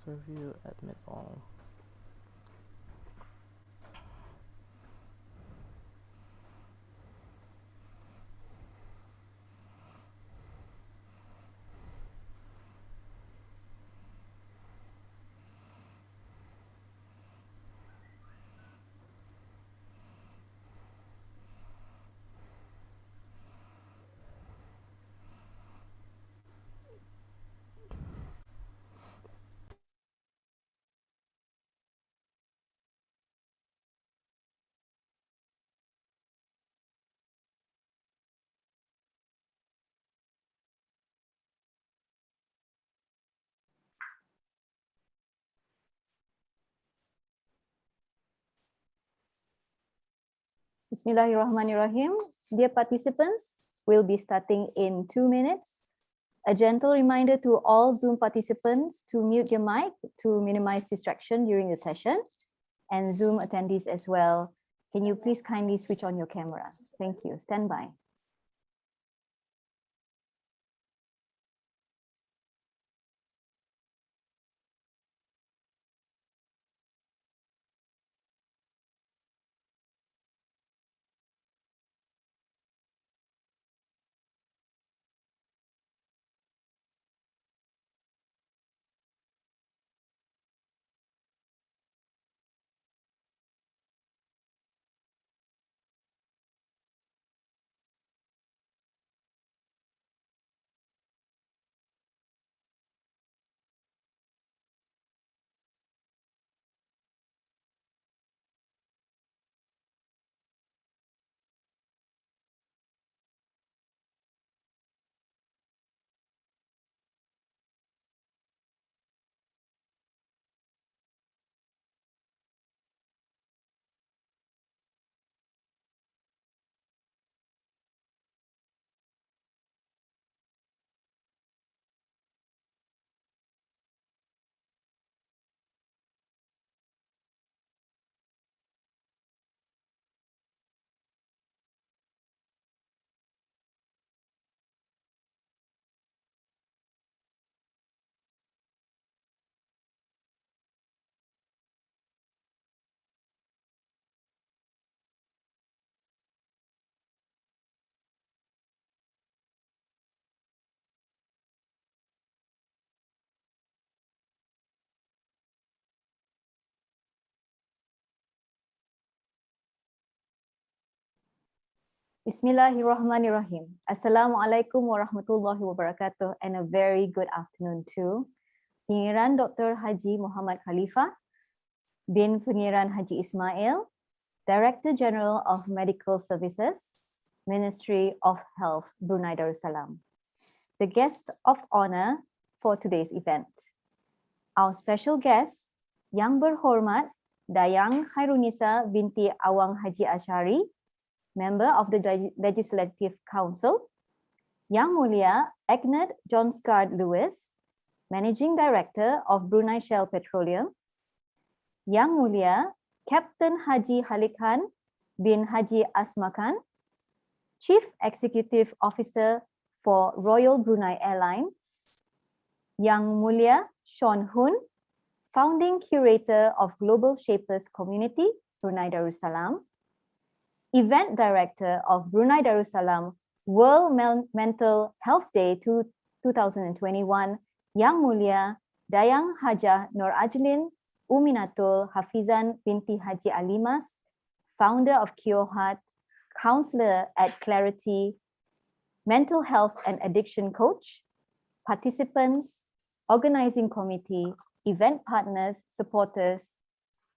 Review, admit all. Bismillahirrahmanirrahim. Dear participants, we'll be starting in 2 minutes. A gentle reminder to all Zoom participants to mute your mic to minimize distraction during the session, and Zoom attendees as well. Can you please kindly switch on your camera? Thank you. Stand by. Bismillahirrahmanirrahim. Assalamualaikum warahmatullahi wabarakatuh, and a very good afternoon to Pengiran Dr. Haji Muhammad Khalifah bin Pengiran Haji Ismail, Director General of Medical Services, Ministry of Health, Brunei Darussalam. The guest of honor for today's event. Our special guest, Yang Berhormat Dayang Khairunisa binti Awang Haji Ashari, Member of the Legislative Council, Yang Mulia Agnes Johnsgard Lewis, Managing Director of Brunei Shell Petroleum, Yang Mulia Captain Haji Halikhan bin Haji Asmakan, Chief Executive Officer for Royal Brunei Airlines, Yang Mulia Sean Hun, Founding Curator of Global Shapers Community, Brunei Darussalam, Event Director of Brunei Darussalam World Mental Health Day 2021, Yang Mulia Dayang Hajah Nur Ajlin Uminatul Hafizan binti Haji Alimas, Founder of Cure Heart, Counselor at Clarity, Mental Health and Addiction Coach, participants, organizing committee, event partners, supporters,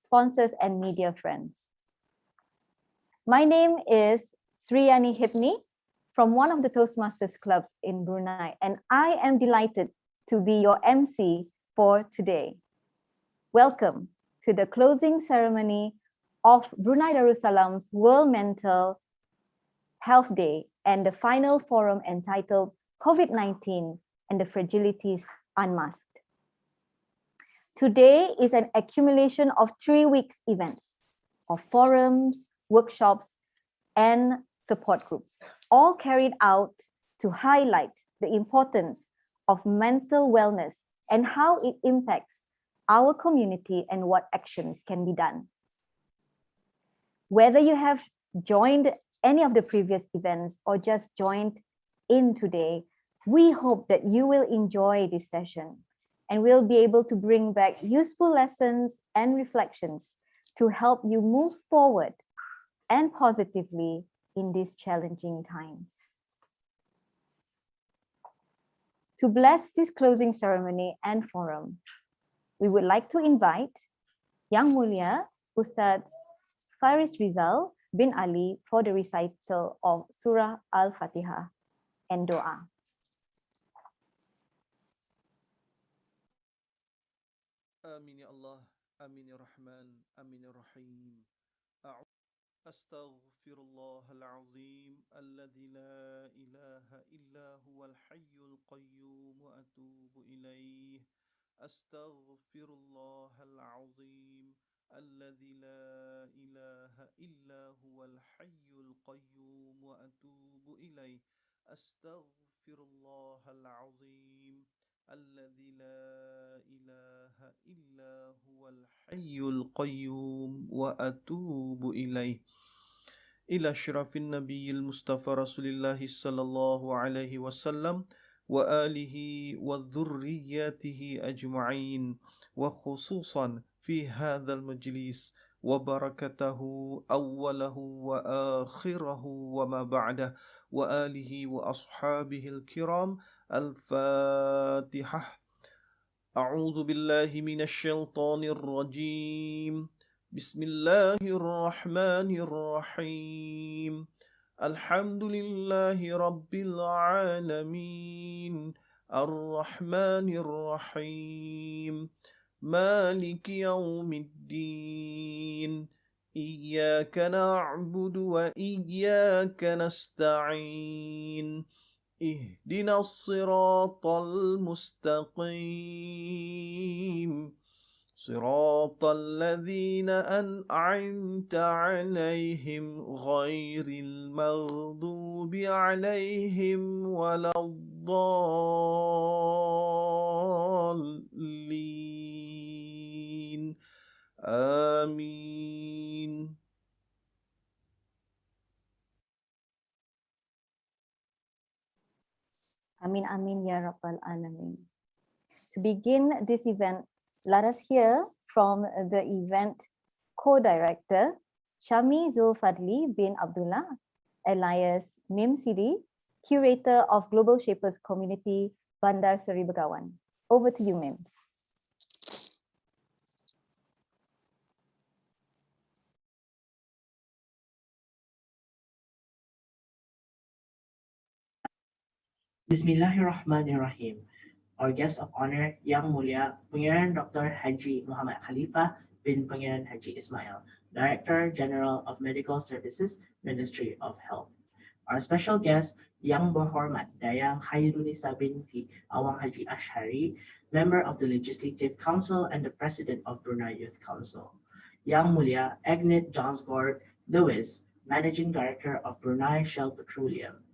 sponsors, and media friends. My name is Sriyani Hipni from one of the Toastmasters clubs in Brunei, and I am delighted to be your MC for today. Welcome to the closing ceremony of Brunei Darussalam's World Mental Health Day and the final forum entitled COVID-19 and the Fragilities Unmasked. Today is an accumulation of 3 weeks events, of forums, workshops, and support groups, all carried out to highlight the importance of mental wellness and how it impacts our community and what actions can be done. Whether you have joined any of the previous events or just joined in today, we hope that you will enjoy this session and we'll be able to bring back useful lessons and reflections to help you move forward and positively in these challenging times. To bless this closing ceremony and forum, we would like to invite Yang Mulia Ustaz Faris Rizal bin Ali for the recital of Surah Al-Fatihah and Doa. آمين يا الله آمين يا رحمن آمين يا رحيم أستغفر الله العظيم الذي لا إله إلا هو الحي القيوم وأتوب إليه أستغفر الله العظيم الذي لا إله إلا هو الحي القيوم وأتوب إليه أستغفر الله العظيم الذي لا إله إلا هو الحي القيوم وأتوب إليه إلى شرف النبي المصطفى رسول الله صلى الله عليه وسلم وآله وذرياته أجمعين وخصوصا في هذا المجلس وبركته أوله وآخره وما بعده وآله وأصحابه الكرام الفاتحة. أعوذ بالله من الشيطان الرجيم. بسم الله الرحمن الرحيم. الحمد لله رب العالمين الرحمن الرحيم مالك يوم الدين إياك نعبد وإياك نستعين اهدنا الصراط المستقيم صراط الذين أنعمت عليهم غير المغضوب عليهم ولا الضالين آمين. Amin Amin Ya Rabbal Alamin. To begin this event, let us hear from the event co-director, Shami Zulfadli bin Abdullah, alias Mim Sidi, curator of Global Shapers Community, Bandar Seri Begawan. Over to you, Mims. Bismillahirrahmanirrahim. Our guest of honor, Yang Mulia Pangeran Dr. Haji Muhammad Khalifa bin Pangeran Haji Ismail, Director General of Medical Services, Ministry of Health. Our special guest, Yang Berhormat Dayang Hairunisa binti Awang Haji Ashari, Member of the Legislative Council and the President of Brunei Youth Council. Yang Mulia Agnet Johnsgord Lewis, Managing Director of Brunei Shell Petroleum.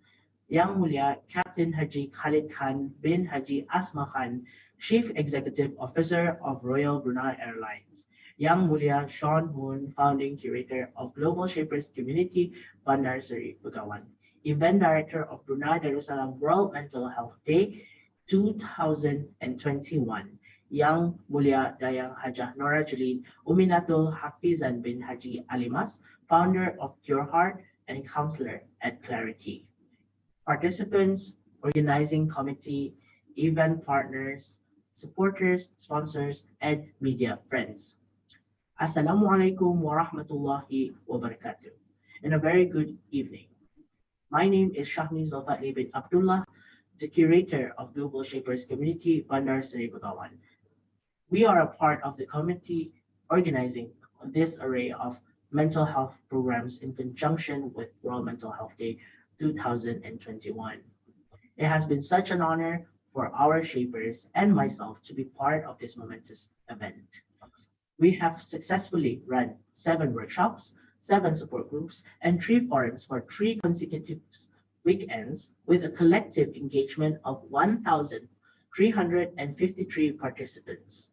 Yang Mulia Captain Haji Khalid Khan bin Haji Asma Khan, Chief Executive Officer of Royal Brunei Airlines. Yang Mulia Sean Moon, Founding Curator of Global Shapers Community, Bandar Seri Begawan. Event Director of Brunei Darussalam World Mental Health Day 2021. Yang Mulia Dayang Hajah Nora Jalin Uminatul Hafizan bin Haji Alimas, Founder of Pure Heart and Counselor at Clarity. Participants, organizing committee, event partners, supporters, sponsors, and media friends. Assalamualaikum warahmatullahi wabarakatuh. And a very good evening. My name is Shahmi Zulfatli bin Abdullah, the curator of Global Shapers Community, Bandar Seri Begawan. We are a part of the committee organizing this array of mental health programs in conjunction with World Mental Health Day 2021. It has been such an honor for our shapers and myself to be part of this momentous event. We have successfully run 7 workshops, 7 support groups, and 3 forums for 3 consecutive weekends with a collective engagement of 1,353 participants.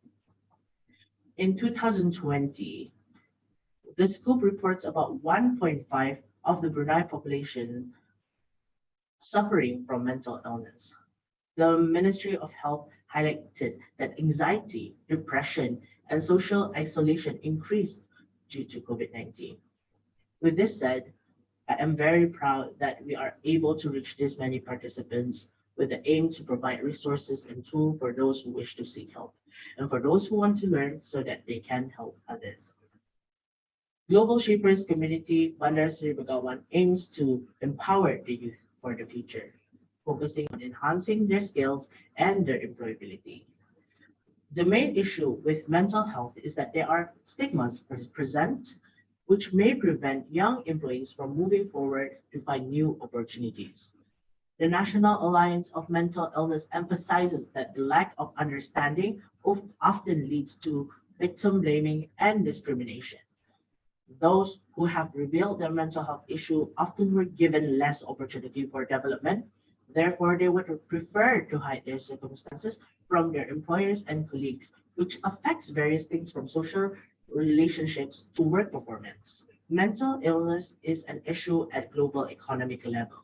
In 2020, the scoop reports about 1.5 of the Brunei population suffering from mental illness. The Ministry of Health highlighted that anxiety, depression, and social isolation increased due to COVID-19. With this said, I am very proud that we are able to reach this many participants with the aim to provide resources and tools for those who wish to seek help and for those who want to learn so that they can help others. Global Shapers Community Bandar Seri Begawan aims to empower the youth for the future, focusing on enhancing their skills and their employability. The main issue with mental health is that there are stigmas present which may prevent young employees from moving forward to find new opportunities. The National Alliance of Mental Illness emphasizes that the lack of understanding often leads to victim blaming and discrimination. Those who have revealed their mental health issue often were given less opportunity for development. Therefore, they would prefer to hide their circumstances from their employers and colleagues, which affects various things from social relationships to work performance. Mental illness is an issue at global economic level.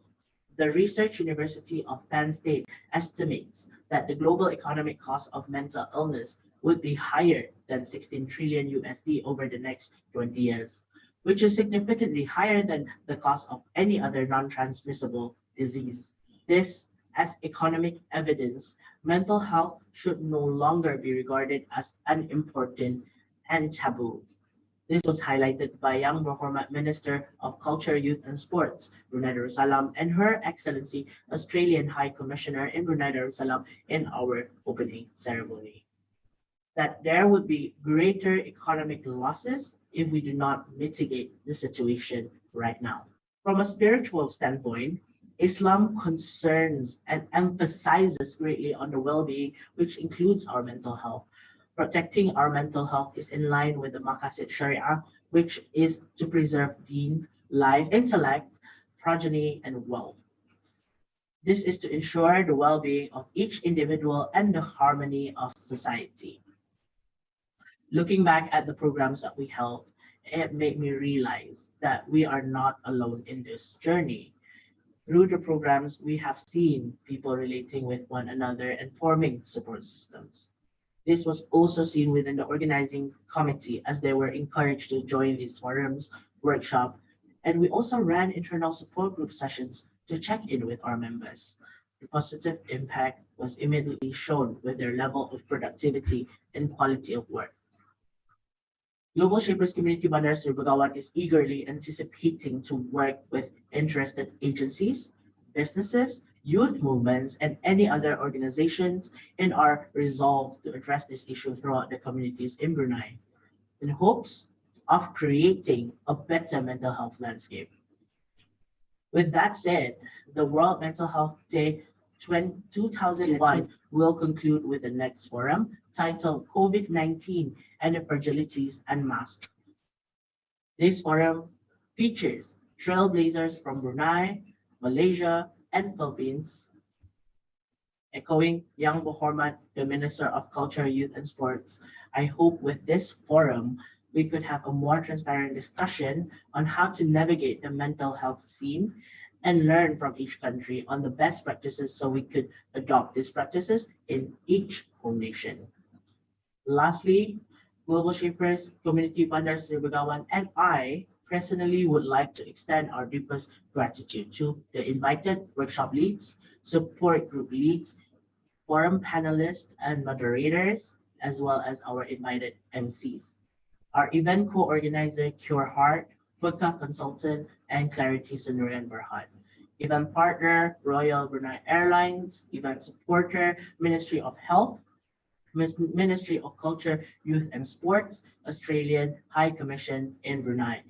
The Research University of Penn State estimates that the global economic cost of mental illness would be higher than 16 trillion USD over the next 20 years, which is significantly higher than the cost of any other non-transmissible disease. This, as economic evidence, mental health should no longer be regarded as unimportant and taboo. This was highlighted by Yang Berhormat Minister of Culture, Youth and Sports, Brunei Darussalam, and Her Excellency Australian High Commissioner in Brunei Darussalam in our opening ceremony. That there would be greater economic losses if we do not mitigate the situation right now. From a spiritual standpoint, Islam concerns and emphasizes greatly on the well-being, which includes our mental health. Protecting our mental health is in line with the Maqasid Sharia, which is to preserve deen, life, intellect, progeny, and wealth. This is to ensure the well-being of each individual and the harmony of society. Looking back at the programs that we held, it made me realize that we are not alone in this journey. Through the programs, we have seen people relating with one another and forming support systems. This was also seen within the organizing committee as they were encouraged to join these forums, workshops, and we also ran internal support group sessions to check in with our members. The positive impact was immediately shown with their level of productivity and quality of work. Global Shapers Community Bandar Seri Begawan is eagerly anticipating to work with interested agencies, businesses, youth movements, and any other organizations in our resolve to address this issue throughout the communities in Brunei, in hopes of creating a better mental health landscape. With that said, the World Mental Health Day 2001 will conclude with the next forum titled COVID-19 and the Fragilities Unmasked. This forum features trailblazers from Brunei, Malaysia, and Philippines. Echoing Yang Berhormat, the Minister of Culture, Youth and Sports, I hope with this forum we could have a more transparent discussion on how to navigate the mental health scene and learn from each country on the best practices so we could adopt these practices in each home nation. Lastly, Global Shapers, Community Bandar Seri Begawan, and I personally would like to extend our deepest gratitude to the invited workshop leads, support group leads, forum panelists and moderators, as well as our invited MCs. Our event co-organizer, Cure Heart, Vodka Consultant, and Clarity Sunurian Berhad. Event partner, Royal Brunei Airlines. Event supporter, Ministry of Health, Ministry of Culture, Youth and Sports, Australian High Commission in Brunei.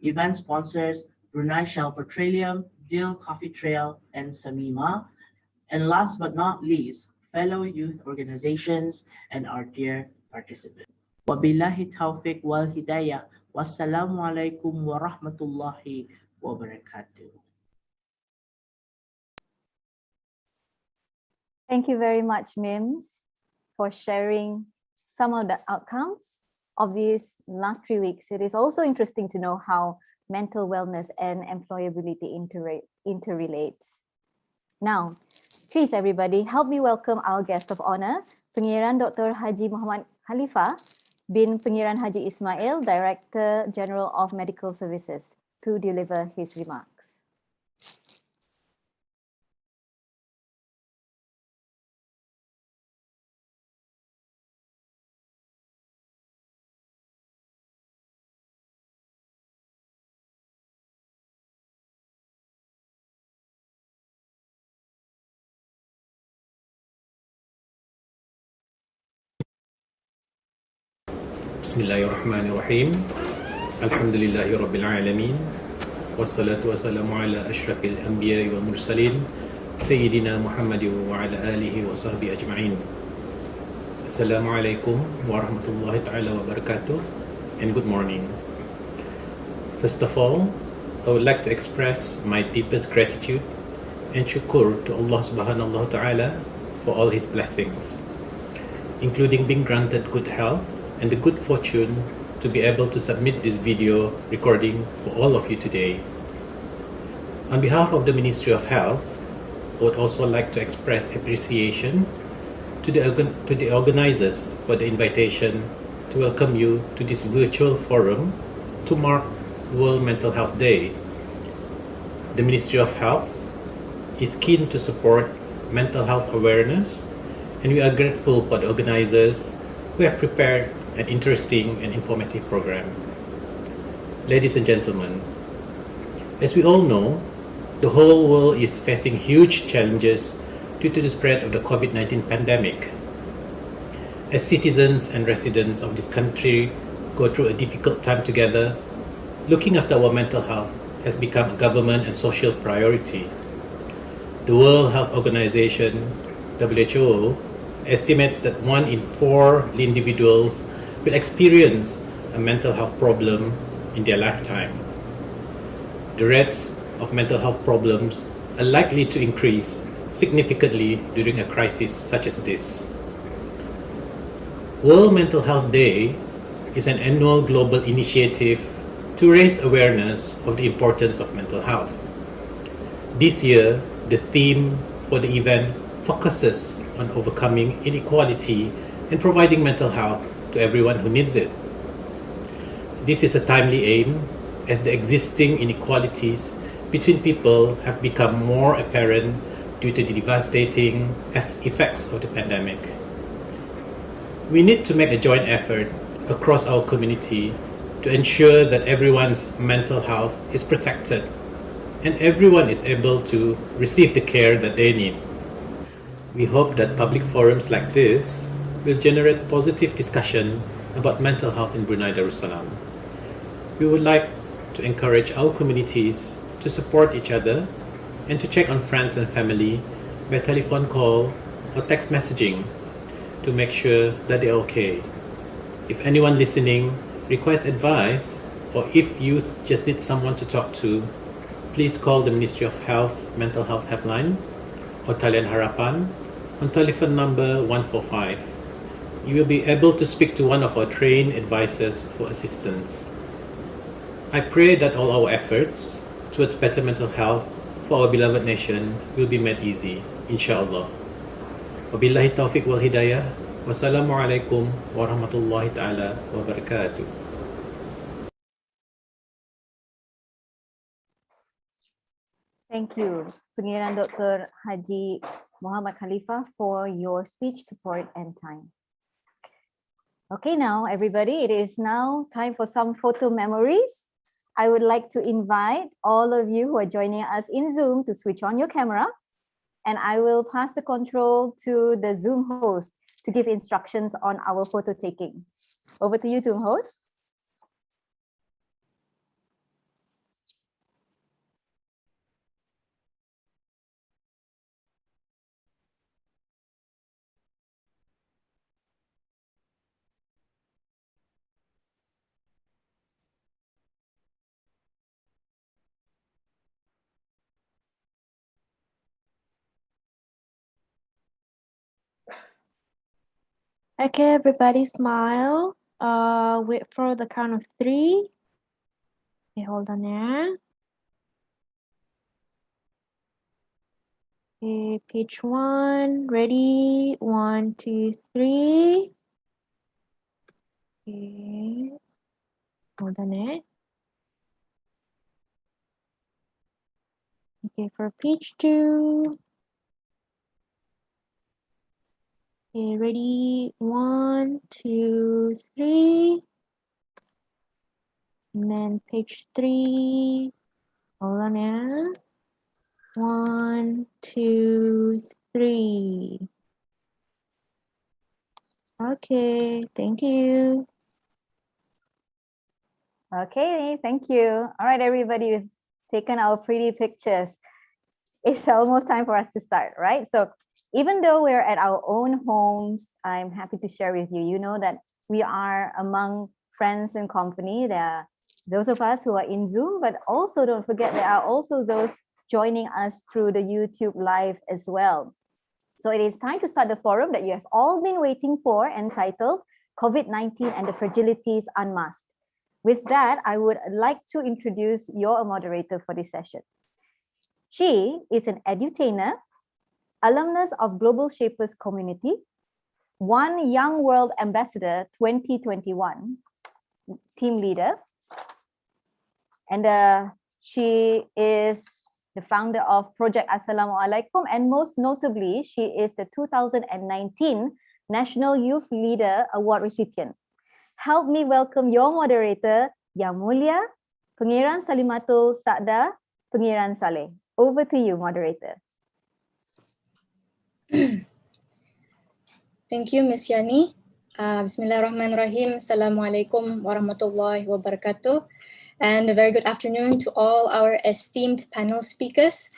Event sponsors, Brunei Shell Petroleum, Dill Coffee Trail, and Samima. And last but not least, fellow youth organizations and our dear participants. Wabillahi taufiq wal hidayah. Wassalamualaikum warahmatullahi wabarakatuh. Thank you very much, Mims, for sharing some of the outcomes of these last 3 weeks, it is also interesting to know how mental wellness and employability interrelates. Now, please everybody, help me welcome our guest of honor, Pengiran Dr. Haji Muhammad Khalifah bin Pengiran Haji Ismail, Director General of Medical Services, to deliver his remarks. Bismillahirrahmanirrahim. Alhamdulillahi Rabbil Alamin. Wassalatu wassalamu ala ashrafil anbiya wa mursalin Sayyidina Muhammadin wa ala alihi wa sahbihi ajma'in. Assalamualaikum warahmatullahi ta'ala wabarakatuh, and good morning. First of all, I would like to express my deepest gratitude and syukur to Allah subhanahu wa ta'ala for all his blessings, including being granted good health and the good fortune to be able to submit this video recording for all of you today. On behalf of the Ministry of Health, I would also like to express appreciation to the organizers for the invitation to welcome you to this virtual forum to mark World Mental Health Day. The Ministry of Health is keen to support mental health awareness, and we are grateful for the organizers who have prepared an interesting and informative program. Ladies and gentlemen, as we all know, the whole world is facing huge challenges due to the spread of the COVID-19 pandemic. As citizens and residents of this country go through a difficult time together, looking after our mental health has become a government and social priority. The World Health Organization, WHO, estimates that 1 in 4 individuals will experience a mental health problem in their lifetime. The rates of mental health problems are likely to increase significantly during a crisis such as this. World Mental Health Day is an annual global initiative to raise awareness of the importance of mental health. This year, the theme for the event focuses on overcoming inequality and providing mental health to everyone who needs it. This is a timely aim as the existing inequalities between people have become more apparent due to the devastating effects of the pandemic. We need to make a joint effort across our community to ensure that everyone's mental health is protected and everyone is able to receive the care that they need. We hope that public forums like this will generate positive discussion about mental health in Brunei Darussalam. We would like to encourage our communities to support each other and to check on friends and family by telephone call or text messaging to make sure that they're okay. If anyone listening requires advice, or if youth just need someone to talk to, please call the Ministry of Health's Mental Health Helpline or Talian Harapan on telephone number 145. You will be able to speak to one of our trained advisors for assistance. I pray that all our efforts towards better mental health for our beloved nation will be made easy, insyaAllah. Wabillahi taufiq wal hidayah. Wassalamualaikum warahmatullahi ta'ala wabarakatuh. Thank you, Pengiran Dr. Haji Muhammad Khalifah, for your speech, support, and time. Okay, now everybody, it is now time for some photo memories. I would like to invite all of you who are joining us in Zoom to switch on your camera, and I will pass the control to the Zoom host to give instructions on our photo taking. Over to you, Zoom host. Okay, everybody smile. Wait for the count of 3. Okay, hold on, yeah. Okay, page 1, ready, 1, 2, 3. Okay, hold on, eh. Okay, for page 2. Okay, ready, 1, 2, 3. And then page 3. Hold on, yeah. 1, 2, 3. Okay, thank you. Okay, thank you. All right, everybody, we've taken our pretty pictures. It's almost time for us to start, right? So even though we're at our own homes, I'm happy to share with you, you know that we are among friends and company. There are those of us who are in Zoom, but also don't forget there are also those joining us through the YouTube live as well. So it is time to start the forum that you have all been waiting for, entitled COVID-19 and the Fragilities Unmasked. With that, I would like to introduce your moderator for this session. She is an edutainer, alumnus of Global Shapers Community, One Young World Ambassador 2021, team leader, and she is the founder of Project Assalamualaikum, and most notably, she is the 2019 National Youth Leader Award recipient. Help me welcome your moderator, Yang Mulia, Pengiran Salimatul Sa'da, Pengiran Saleh. Over to you, moderator. Thank you, Ms. Yani. Bismillahirrahmanirrahim. Assalamualaikum warahmatullahi wabarakatuh. And a very good afternoon to all our esteemed panel speakers,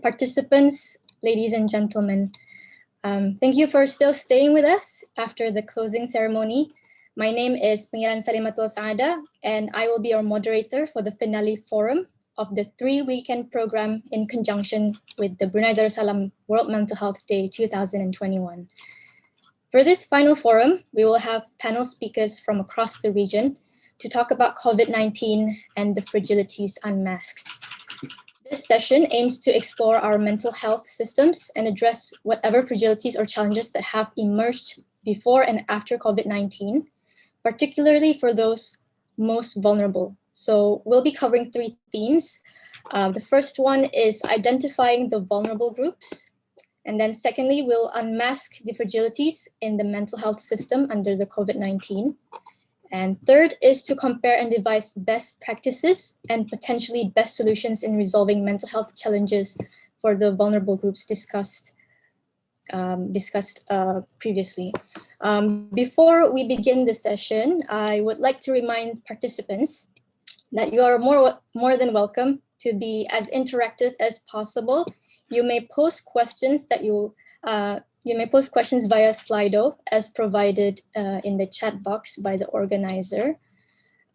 participants, ladies and gentlemen. Thank you for still staying with us after the closing ceremony. My name is Pengiran Salimatul Sa'da, and I will be your moderator for the finale forum of the 3-weekend program in conjunction with the Brunei Darussalam World Mental Health Day 2021. For this final forum, we will have panel speakers from across the region to talk about COVID-19 and the fragilities unmasked. This session aims to explore our mental health systems and address whatever fragilities or challenges that have emerged before and after COVID-19, particularly for those most vulnerable. So we'll be covering 3 themes. The first one is identifying the vulnerable groups. And then secondly, we'll unmask the fragilities in the mental health system under the COVID-19. And third is to compare and devise best practices and potentially best solutions in resolving mental health challenges for the vulnerable groups discussed previously. Before we begin the session, I would like to remind participants that you are more than welcome to be as interactive as possible. You may post questions questions via Slido as provided in the chat box by the organizer.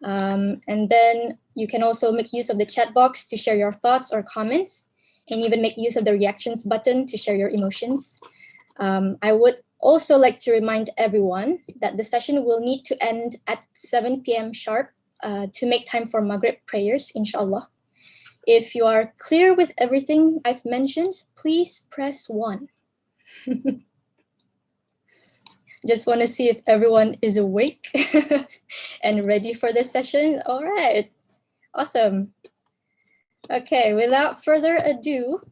And then you can also make use of the chat box to share your thoughts or comments, and even make use of the reactions button to share your emotions. I would also like to remind everyone that the session will need to end at 7 p.m. sharp to make time for Maghrib prayers, inshallah. If you are clear with everything I've mentioned, please press 1. Just want to see if everyone is awake and ready for this session. All right, awesome. Okay, without further ado,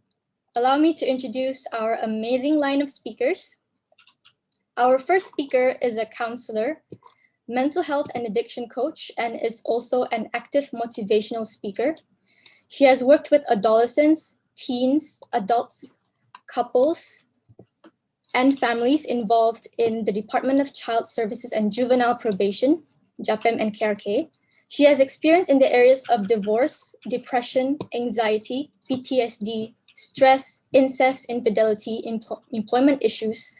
allow me to introduce our amazing line of speakers. Our first speaker is a counselor, mental health and addiction coach, and is also an active motivational speaker. She has worked with adolescents, teens, adults, couples, and families involved in the Department of Child Services and Juvenile Probation, JAPEM and KRK. She has experience in the areas of divorce, depression, anxiety, PTSD, stress, incest, infidelity, employment issues,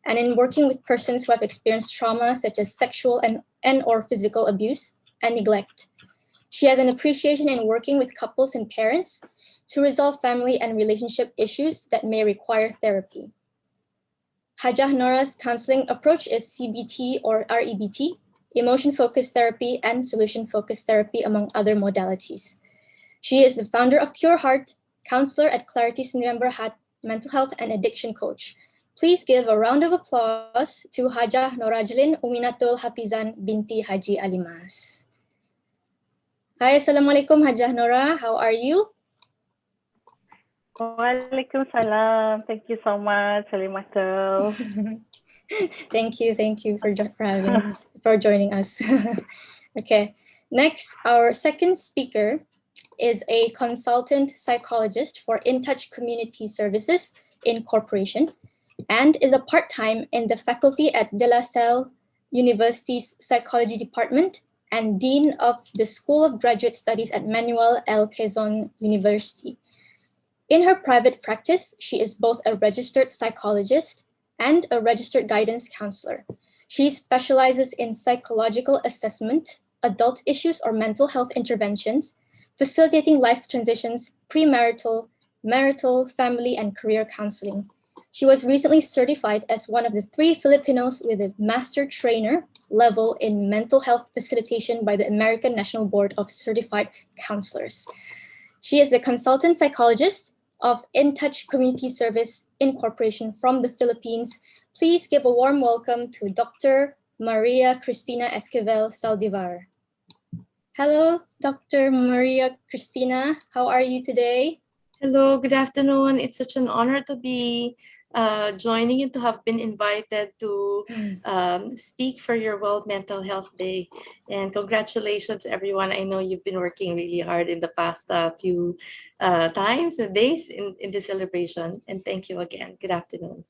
and in working with persons who have experienced trauma such as sexual and or physical abuse and neglect. She has an appreciation in working with couples and parents to resolve family and relationship issues that may require therapy. Hajah Nora's counseling approach is CBT or REBT. emotion-focused therapy, and solution-focused therapy, among other modalities. She is the founder of Cure Heart, counselor at Clarity's mental health and addiction coach. Please give a round of applause to Hajah Norajlin Uminatul Hafizan binti Haji Alimas. Hi, Assalamualaikum Hajah Nora, how are you? Waalaikumsalam. Thank you so much, Salimatul. Thank you for joining us. Okay, next, our second speaker is a consultant psychologist for InTouch Community Services Incorporation and is a part-time in the faculty at De La Salle University's Psychology Department and Dean of the School of Graduate Studies at Manuel L. Quezon University. In her private practice, she is both a registered psychologist and a registered guidance counselor. She specializes in psychological assessment, adult issues or mental health interventions, facilitating life transitions, premarital, marital, family, and career counseling. She was recently certified as one of the 3 Filipinos with a master trainer level in mental health facilitation by the American National Board of Certified Counselors. She is the consultant psychologist of InTouch Community Service Incorporation from the Philippines. Please give a warm welcome to Dr. Maria Cristina Esquivel Saldivar. Hello, Dr. Maria Cristina. How are you today? Hello, good afternoon. It's such an honor to be joining and to have been invited to speak for your World Mental Health Day. And congratulations, everyone. I know you've been working really hard in the past few times and days in the celebration. And thank you again. Good afternoon.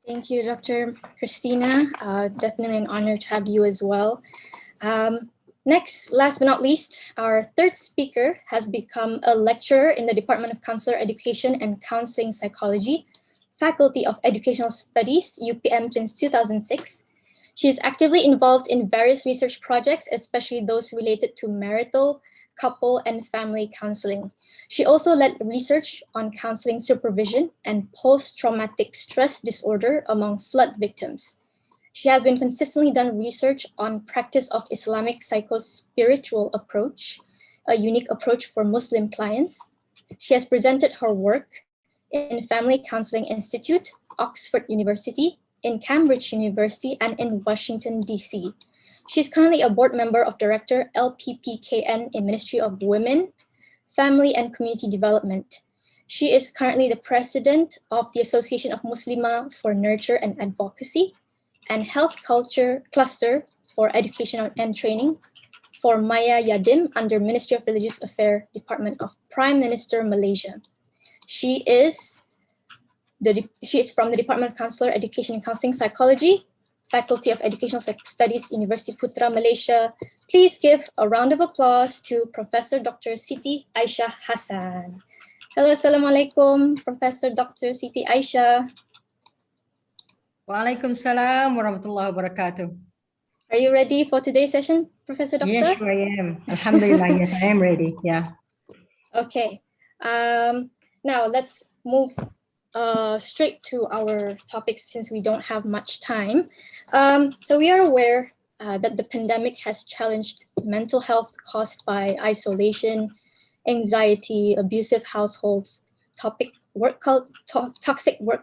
Thank you, Dr. Christina. Definitely an honor to have you as well. Next, last but not least, our third speaker has become a lecturer in the Department of Counselor Education and Counseling Psychology, Faculty of Educational Studies, UPM since 2006. She is actively involved in various research projects, especially those related to marital, couple, and family counseling. She also led research on counseling supervision and post-traumatic stress disorder among flood victims. She has been consistently done research on practice of Islamic psycho-spiritual approach, a unique approach for Muslim clients. She has presented her work in Family Counseling Institute, Oxford University, in Cambridge University, and in Washington, D.C. She's currently a board member of Director LPPKN in Ministry of Women, Family and Community Development. She is currently the president of the Association of Muslimah for Nurture and Advocacy, and Health Culture Cluster for Education and Training for Maya Yadim under Ministry of Religious Affairs, Department of Prime Minister, Malaysia. She is from the Department of Counselor, Education and Counseling Psychology, Faculty of Educational Studies, University Putra, Malaysia. Please give a round of applause to Professor Dr. Siti Aisyah Hassan. Hello, Assalamualaikum, Professor Dr. Siti Aisyah. Waalaikumsalam warahmatullahi wabarakatuh. Are you ready for today's session, Professor Doctor? Yes, I am. Alhamdulillah, yes, I am ready. Yeah. Okay. Now let's move straight to our topics since we don't have much time. So we are aware that the pandemic has challenged mental health caused by isolation, anxiety, abusive households, toxic work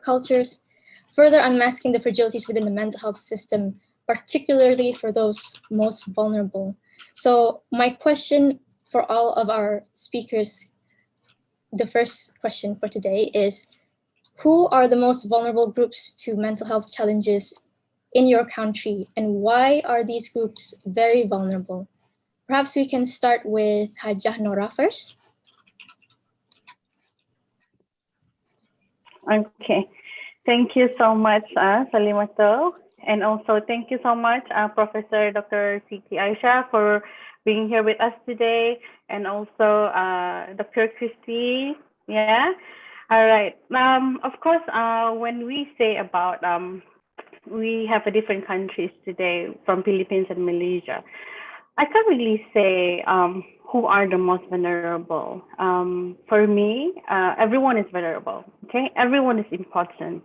cultures, further unmasking the fragilities within the mental health system, particularly for those most vulnerable. So my question for all of our speakers, the first question for today is, who are the most vulnerable groups to mental health challenges in your country, and why are these groups very vulnerable? Perhaps we can start with Hajah Nora first. Okay. Thank you so much, Salimatul. And also thank you so much, Professor Dr. Siti Aisyah, for being here with us today. And also Dr. Christy. Yeah. All right. Of course, when we say about, we have a different countries today from Philippines and Malaysia, I can't really say who are the most vulnerable. For me, everyone is vulnerable, okay? Everyone is important.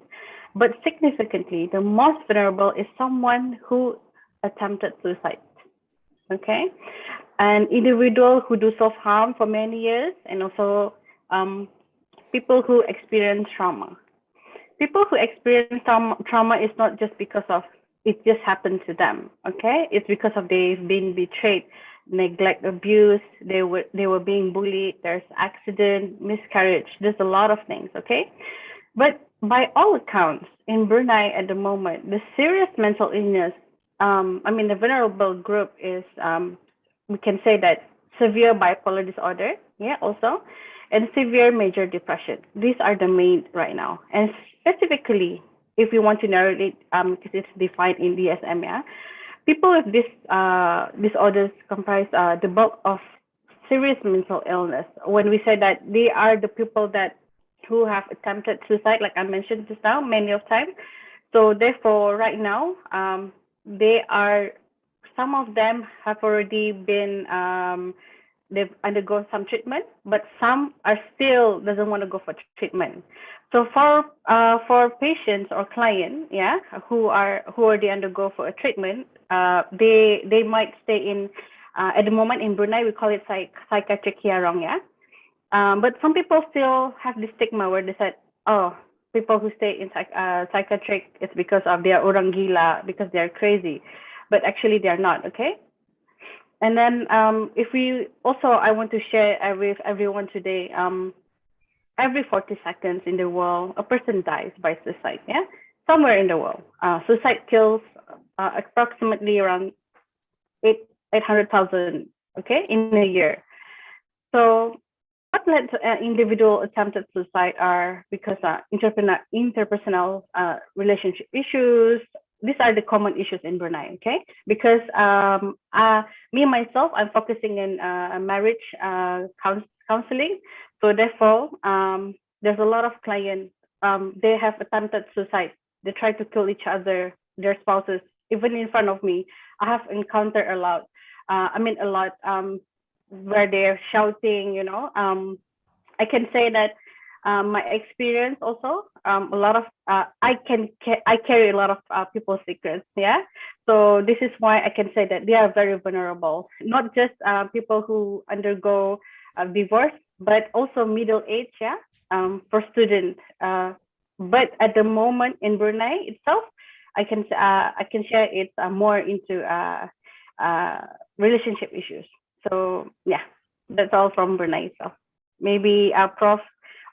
But significantly, the most vulnerable is someone who attempted suicide. Okay, an individual who do self-harm for many years, and also people who experience trauma. People who experience trauma is not just because of it just happened to them. Okay, it's because of they've been betrayed, neglect, abuse. They were being bullied. There's accident, miscarriage. There's a lot of things. Okay, but by all accounts, in Brunei at the moment, the serious mental illness, the vulnerable group is, we can say that severe bipolar disorder, yeah, also, and severe major depression. These are the main right now. And specifically, if we want to narrow it, because it's defined in DSM, yeah, people with these disorders comprise the bulk of serious mental illness. When we say that they are the people who have attempted suicide, like I mentioned just now, many of times. So therefore, right now, some of them have already been, they've undergone some treatment, but some are still doesn't want to go for treatment. So for patients or clients, yeah, who already undergo for a treatment, they might stay in, at the moment in Brunei, we call it psychiatric hiarong, yeah. But some people still have the stigma where they said, oh, people who stay in psychiatric, it's because of their orang gila, because they're crazy. But actually they're not, okay? And then I want to share with everyone today, every 40 seconds in the world, a person dies by suicide, yeah? Somewhere in the world. Suicide kills approximately around 800,000, okay, in a year. So what led to individual attempted suicide are because interpersonal relationship issues. These are the common issues in Brunei, okay? Because me myself, I'm focusing in marriage counseling. So therefore, there's a lot of clients, they have attempted suicide. They try to kill each other, their spouses, even in front of me. I have encountered a lot, where they're shouting, you know. I can say that my experience also, a lot of, I carry a lot of people's secrets, yeah? So this is why I can say that they are very vulnerable. Not just people who undergo divorce, but also middle age, yeah, for students. But at the moment in Brunei itself, I can share it's more into relationship issues. So yeah, that's all from Brunei itself. Maybe Prof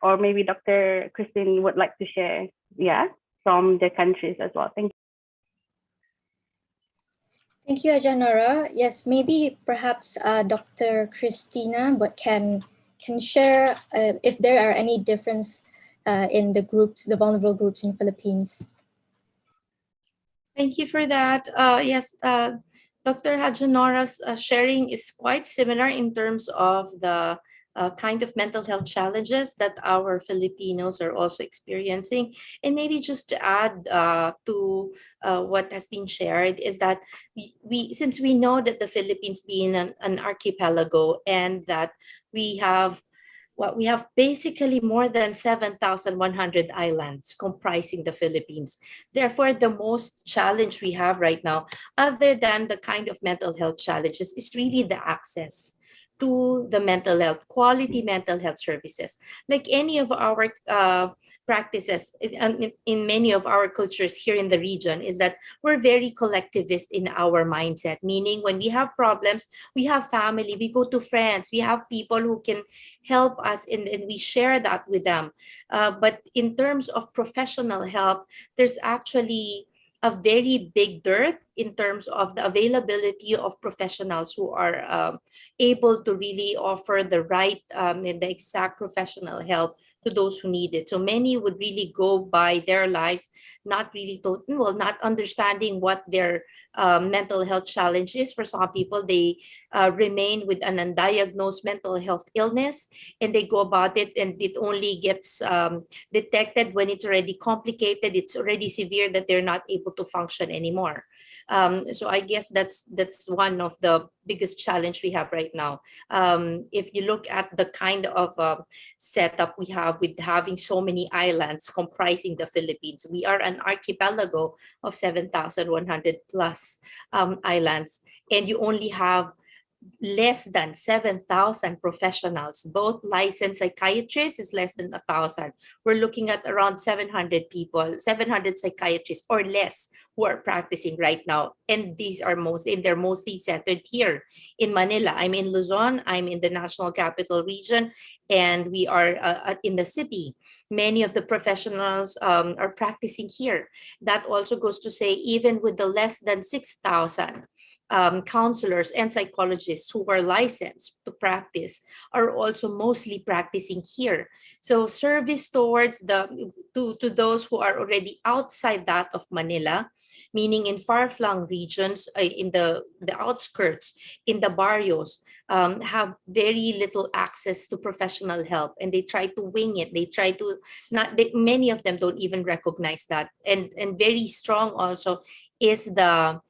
or maybe Dr. Christine would like to share, yeah, from the countries as well. Thank you. Thank you, Ajanara. Yes, maybe perhaps Dr. Christina, but can share if there are any difference in the groups, the vulnerable groups in the Philippines. Thank you for that. Yes, Dr. Hajanora's sharing is quite similar in terms of the kind of mental health challenges that our Filipinos are also experiencing. And maybe just to add to what has been shared is that since we know that the Philippines being an archipelago and that we have basically more than 7,100 islands comprising the Philippines. Therefore, the most challenge we have right now, other than the kind of mental health challenges, is really the access to the mental health, quality mental health services. Like any of our practices in many of our cultures here in the region is that we're very collectivist in our mindset, meaning when we have problems, we have family, we go to friends, we have people who can help us and we share that with them. But in terms of professional help, there's actually a very big dearth in terms of the availability of professionals who are able to really offer the right and the exact professional help to those who need it. So many would really go by their lives not really not understanding what their mental health challenge is. For some people, they remain with an undiagnosed mental health illness and they go about it and it only gets detected when it's already complicated, it's already severe, that they're not able to function anymore. So I guess that's one of the biggest challenge we have right now. If you look at the kind of setup we have with having so many islands comprising the Philippines, we are an archipelago of 7,100 plus plus islands, and you only have less than 7,000 professionals. Both licensed psychiatrists is less than 1,000. We're looking at around 700 people, 700 psychiatrists or less who are practicing right now. And these are they're mostly centered here in Manila. I'm in Luzon, I'm in the National Capital Region, and we are in the city. Many of the professionals are practicing here. That also goes to say, even with the less than 6,000 counselors and psychologists who are licensed to practice are also mostly practicing here. So service towards to those who are already outside that of Manila, meaning in far-flung regions, in the outskirts, in the barrios, have very little access to professional help, and they try to wing it. They try to many of them don't even recognize that. And very strong also is the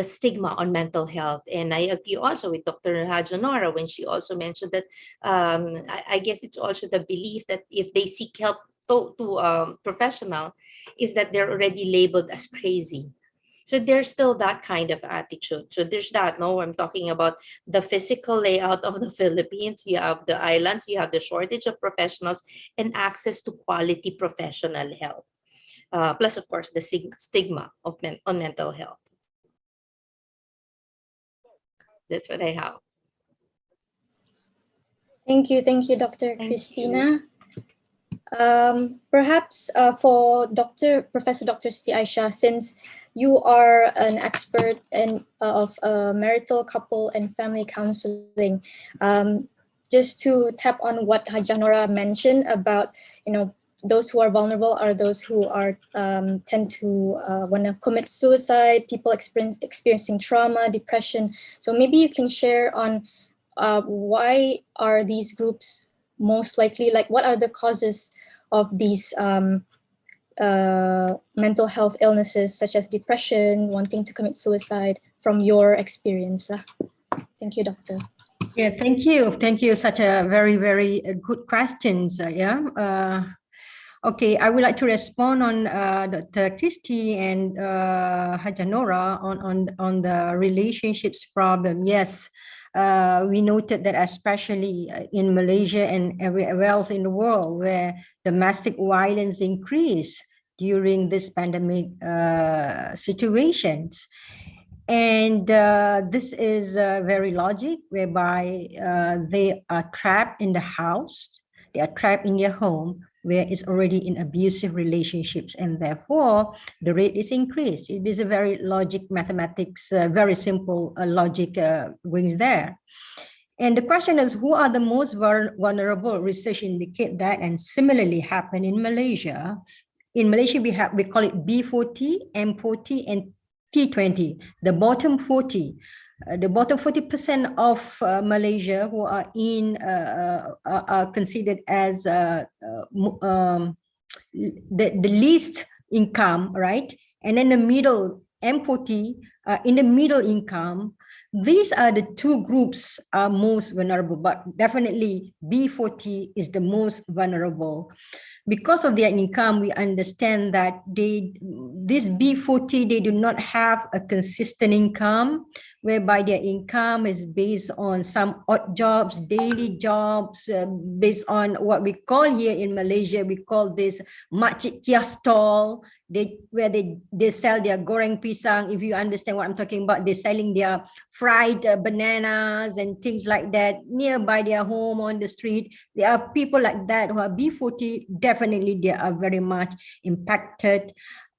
stigma on mental health. And I agree also with Dr. Hajanora when she also mentioned that I guess it's also the belief that if they seek help to a professional, is that they're already labeled as crazy. So there's still that kind of attitude. So there's that. No, I'm talking about the physical layout of the Philippines. You have the islands, you have the shortage of professionals and access to quality professional help. Plus, of course, the stigma of on mental health. That's what I have. Thank you, Dr. Christina. Perhaps for Professor Dr. Siti Aisha, since you are an expert of marital, couple, and family counseling, just to tap on what Hajanora mentioned about, those who are vulnerable are those who are tend to want to commit suicide, people experiencing trauma, depression. So maybe you can share on why are these groups most likely, like what are the causes of these mental health illnesses such as depression, wanting to commit suicide, from your experience? Thank you, Doctor. Yeah, thank you. Thank you. Such a very, very good questions. Okay, I would like to respond on Dr. Christy and Hajanora on the relationships problem. Yes, we noted that especially in Malaysia and everywhere else in the world where domestic violence increased during this pandemic situations. And this is very logic, whereby they are trapped in the house, they are trapped in their home, where it's already in abusive relationships, and therefore the rate is increased. It is a very logic mathematics, very simple logic going there. And the question is, who are the most vulnerable? Research indicate that, and similarly happen in Malaysia. In Malaysia, we call it B40, M40, and T20, the bottom 40. The bottom 40% of Malaysia who are are considered as the least income, right? And then the middle, M40, in the middle income. These are the two groups are most vulnerable, but definitely B40 is the most vulnerable. Because of their income, we understand that this B40, they do not have a consistent income, whereby their income is based on some odd jobs, daily jobs, based on what we call here in Malaysia, we call this makcik kia stall, where they sell their goreng pisang. If you understand what I'm talking about, they're selling their fried bananas and things like that nearby their home on the street. There are people like that who are B40, definitely they are very much impacted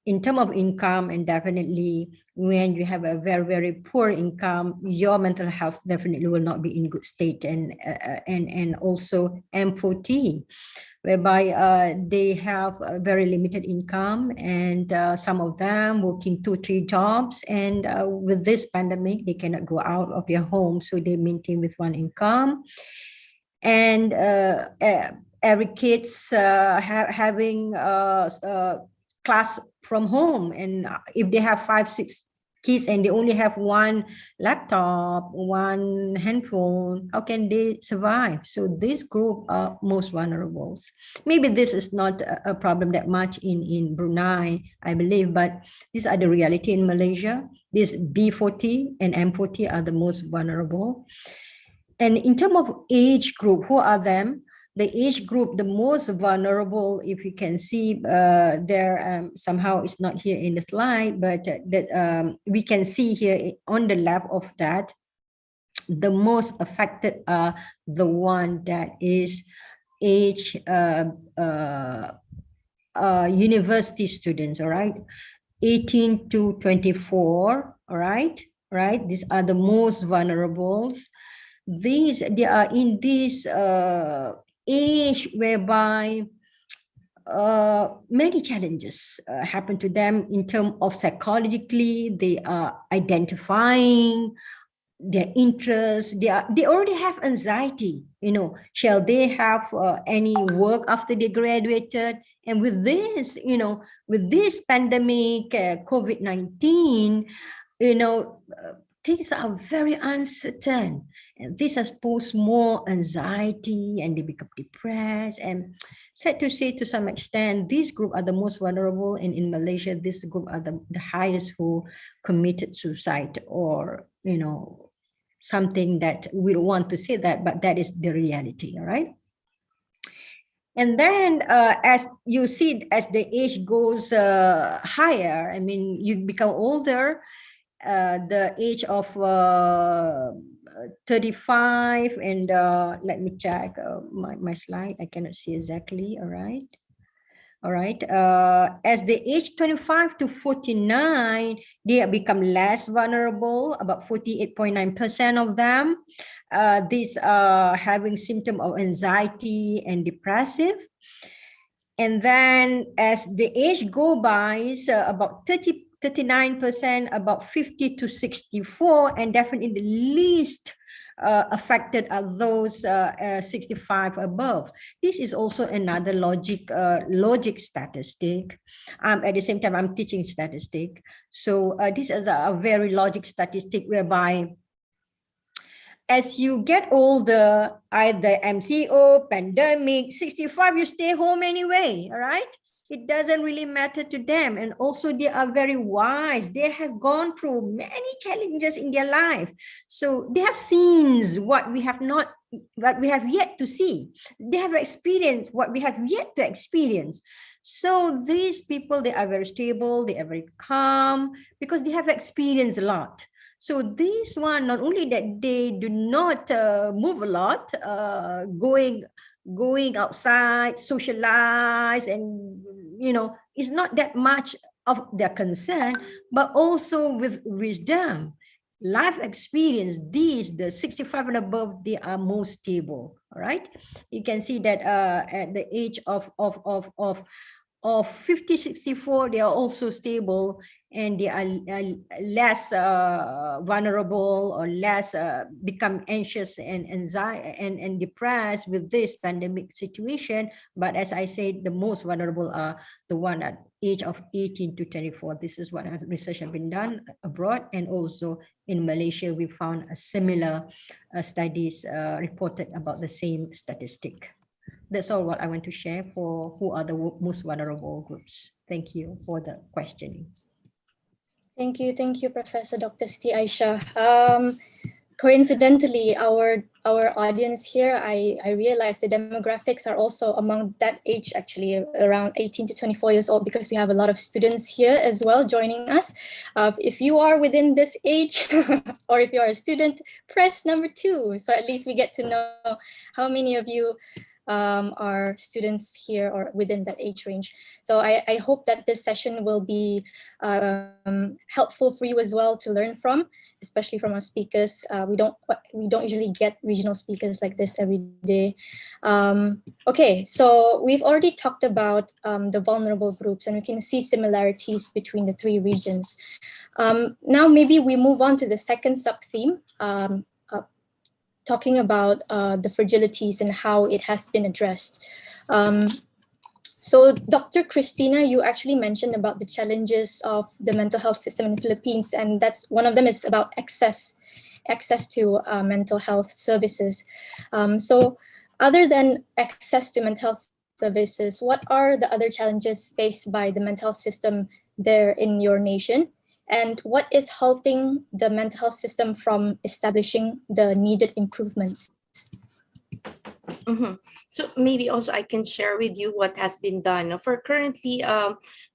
in terms of income, and definitely when you have a very, very poor income, your mental health definitely will not be in good state. And also M40, whereby they have a very limited income, and some of them working 2-3 jobs, and with this pandemic they cannot go out of their home, so they maintain with one income. And every kids having class from home, and if they have 5-6 kids and they only have one laptop, one handphone, how can they survive? So this group are most vulnerable. Maybe this is not a problem that much in Brunei, I believe, but these are the reality in Malaysia. This B40 and M40 are the most vulnerable. And in terms of age group, who are them? The age group, the most vulnerable, if you can see there, somehow it's not here in the slide, but we can see here on the left of that, the most affected are the one that is age university students, all right? 18 to 24, all right? Right? These are the most vulnerable. They are in this age whereby many challenges happen to them in terms of psychologically. They are identifying their interests. They already have anxiety. Shall they have any work after they graduated? And with this, with this pandemic, COVID-19, things are very uncertain, and this has posed more anxiety, and they become depressed. And sad to say, to some extent, this group are the most vulnerable, and in Malaysia, this group are the highest who committed suicide, or something that we don't want to say that, but that is the reality. All right. And then as you see, as the age goes higher, I mean, you become older, the age of 35, and let me check my slide. I cannot see exactly. All right. As the age 25 to 49, they become less vulnerable. About 48.9% of them, these are having symptom of anxiety and depressive. And then as the age go by, about 39%, about 50 to 64, and definitely the least affected are those 65 above. This is also another logic statistic. At the same time, I'm teaching statistic. So this is a very logic statistic whereby as you get older, either MCO, pandemic, 65, you stay home anyway, all right? It doesn't really matter to them. And also they are very wise. They have gone through many challenges in their life. So they have seen what we have yet to see. They have experienced what we have yet to experience. So these people, they are very stable, they are very calm, because they have experienced a lot. So this one, not only that they do not move a lot, going outside, socialize, and it's not that much of their concern, but also with wisdom, life experience, the 65 and above, they are most stable. All right, you can see that at the age of 50, 64, they are also stable, and they are less vulnerable, or less become anxious and anxiety and depressed with this pandemic situation. But as I said, the most vulnerable are the one at age of 18 to 24. This is what research has been done abroad, and also in Malaysia, we found a similar studies reported about the same statistic. That's all what I want to share for who are the most vulnerable groups. Thank you for the questioning. Thank you, Professor Dr. Siti Aisyah. Coincidentally, our audience here, I realized the demographics are also among that age, actually, around 18 to 24 years old, because we have a lot of students here as well joining us. If you are within this age, or if you are a student, press number 2. So at least we get to know how many of you are students here or within that age range. So I hope that this session will be helpful for you as well to learn from, especially from our speakers. We don't usually get regional speakers like this every day. Okay, so we've already talked about the vulnerable groups, and we can see similarities between the 3 regions. Now maybe we move on to the second sub-theme, talking about the fragilities and how it has been addressed. So, Dr. Christina, you actually mentioned about the challenges of the mental health system in the Philippines, and that's one of them is about access to mental health services. So, other than access to mental health services, what are the other challenges faced by the mental health system there in your nation? And what is halting the mental health system from establishing the needed improvements? Mhm. So maybe also I can share with you what has been done. Now, for currently,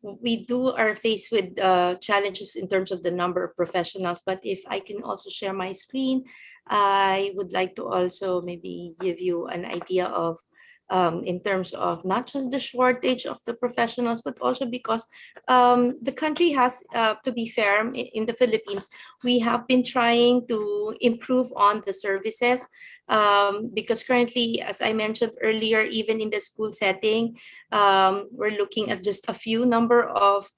we are faced with challenges in terms of the number of professionals. But if I can also share my screen, I would like to also maybe give you an idea of in terms of not just the shortage of the professionals, but also because the country has, to be fair, in the Philippines, we have been trying to improve on the services because currently, as I mentioned earlier, even in the school setting, we're looking at just a few number of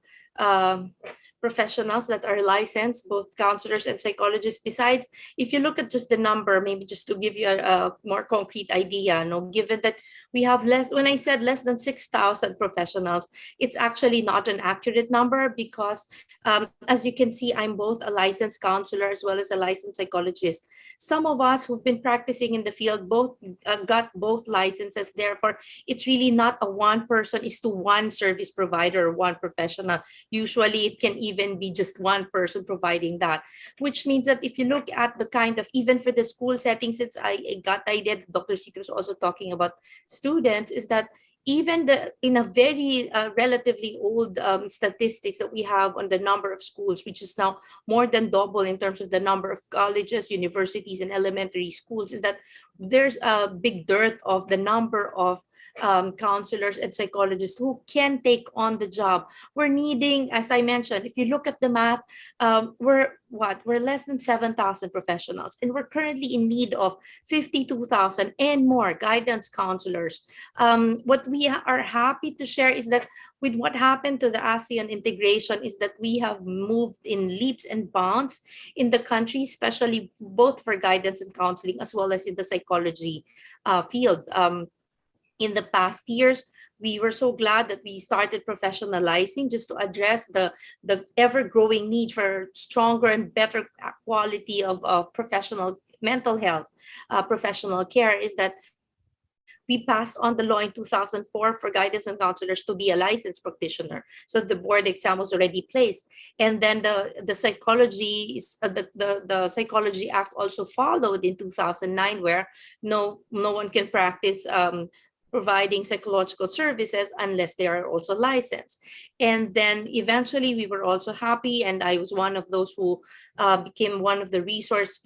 professionals that are licensed, both counselors and psychologists. Besides, if you look at just the number, maybe just to give you a more concrete idea, given that we have when I said less than 6,000 professionals, it's actually not an accurate number because as you can see, I'm both a licensed counselor as well as a licensed psychologist. Some of us who've been practicing in the field both got both licenses. Therefore, it's really not a one person is to one service provider or one professional. Usually, it can even be just one person providing that, which means that if you look at the kind of, even for the school settings, since I got the idea that Dr. Sito was also talking about students, is that even in a very relatively old statistics that we have on the number of schools, which is now more than double in terms of the number of colleges, universities, and elementary schools, is that there's a big dearth of the number of counselors and psychologists who can take on the job. We're needing, as I mentioned, if you look at the math, we're less than 7,000 professionals, and we're currently in need of 52,000 and more guidance counselors. What we are happy to share is that with what happened to the ASEAN integration is that we have moved in leaps and bounds in the country, especially both for guidance and counseling, as well as in the psychology field. In the past years, we were so glad that we started professionalizing just to address the ever-growing need for stronger and better quality of professional mental health, professional care, is that we passed on the law in 2004 for guidance and counselors to be a licensed practitioner. So the board exam was already placed. And then the Psychology the Psychology Act also followed in 2009, where no one can practice providing psychological services unless they are also licensed. And then eventually we were also happy, and I was one of those who became one of the resource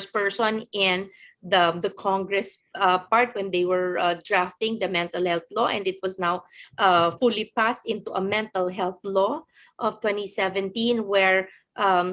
person in the Congress part when they were drafting the mental health law, and it was now fully passed into a mental health law of 2017, where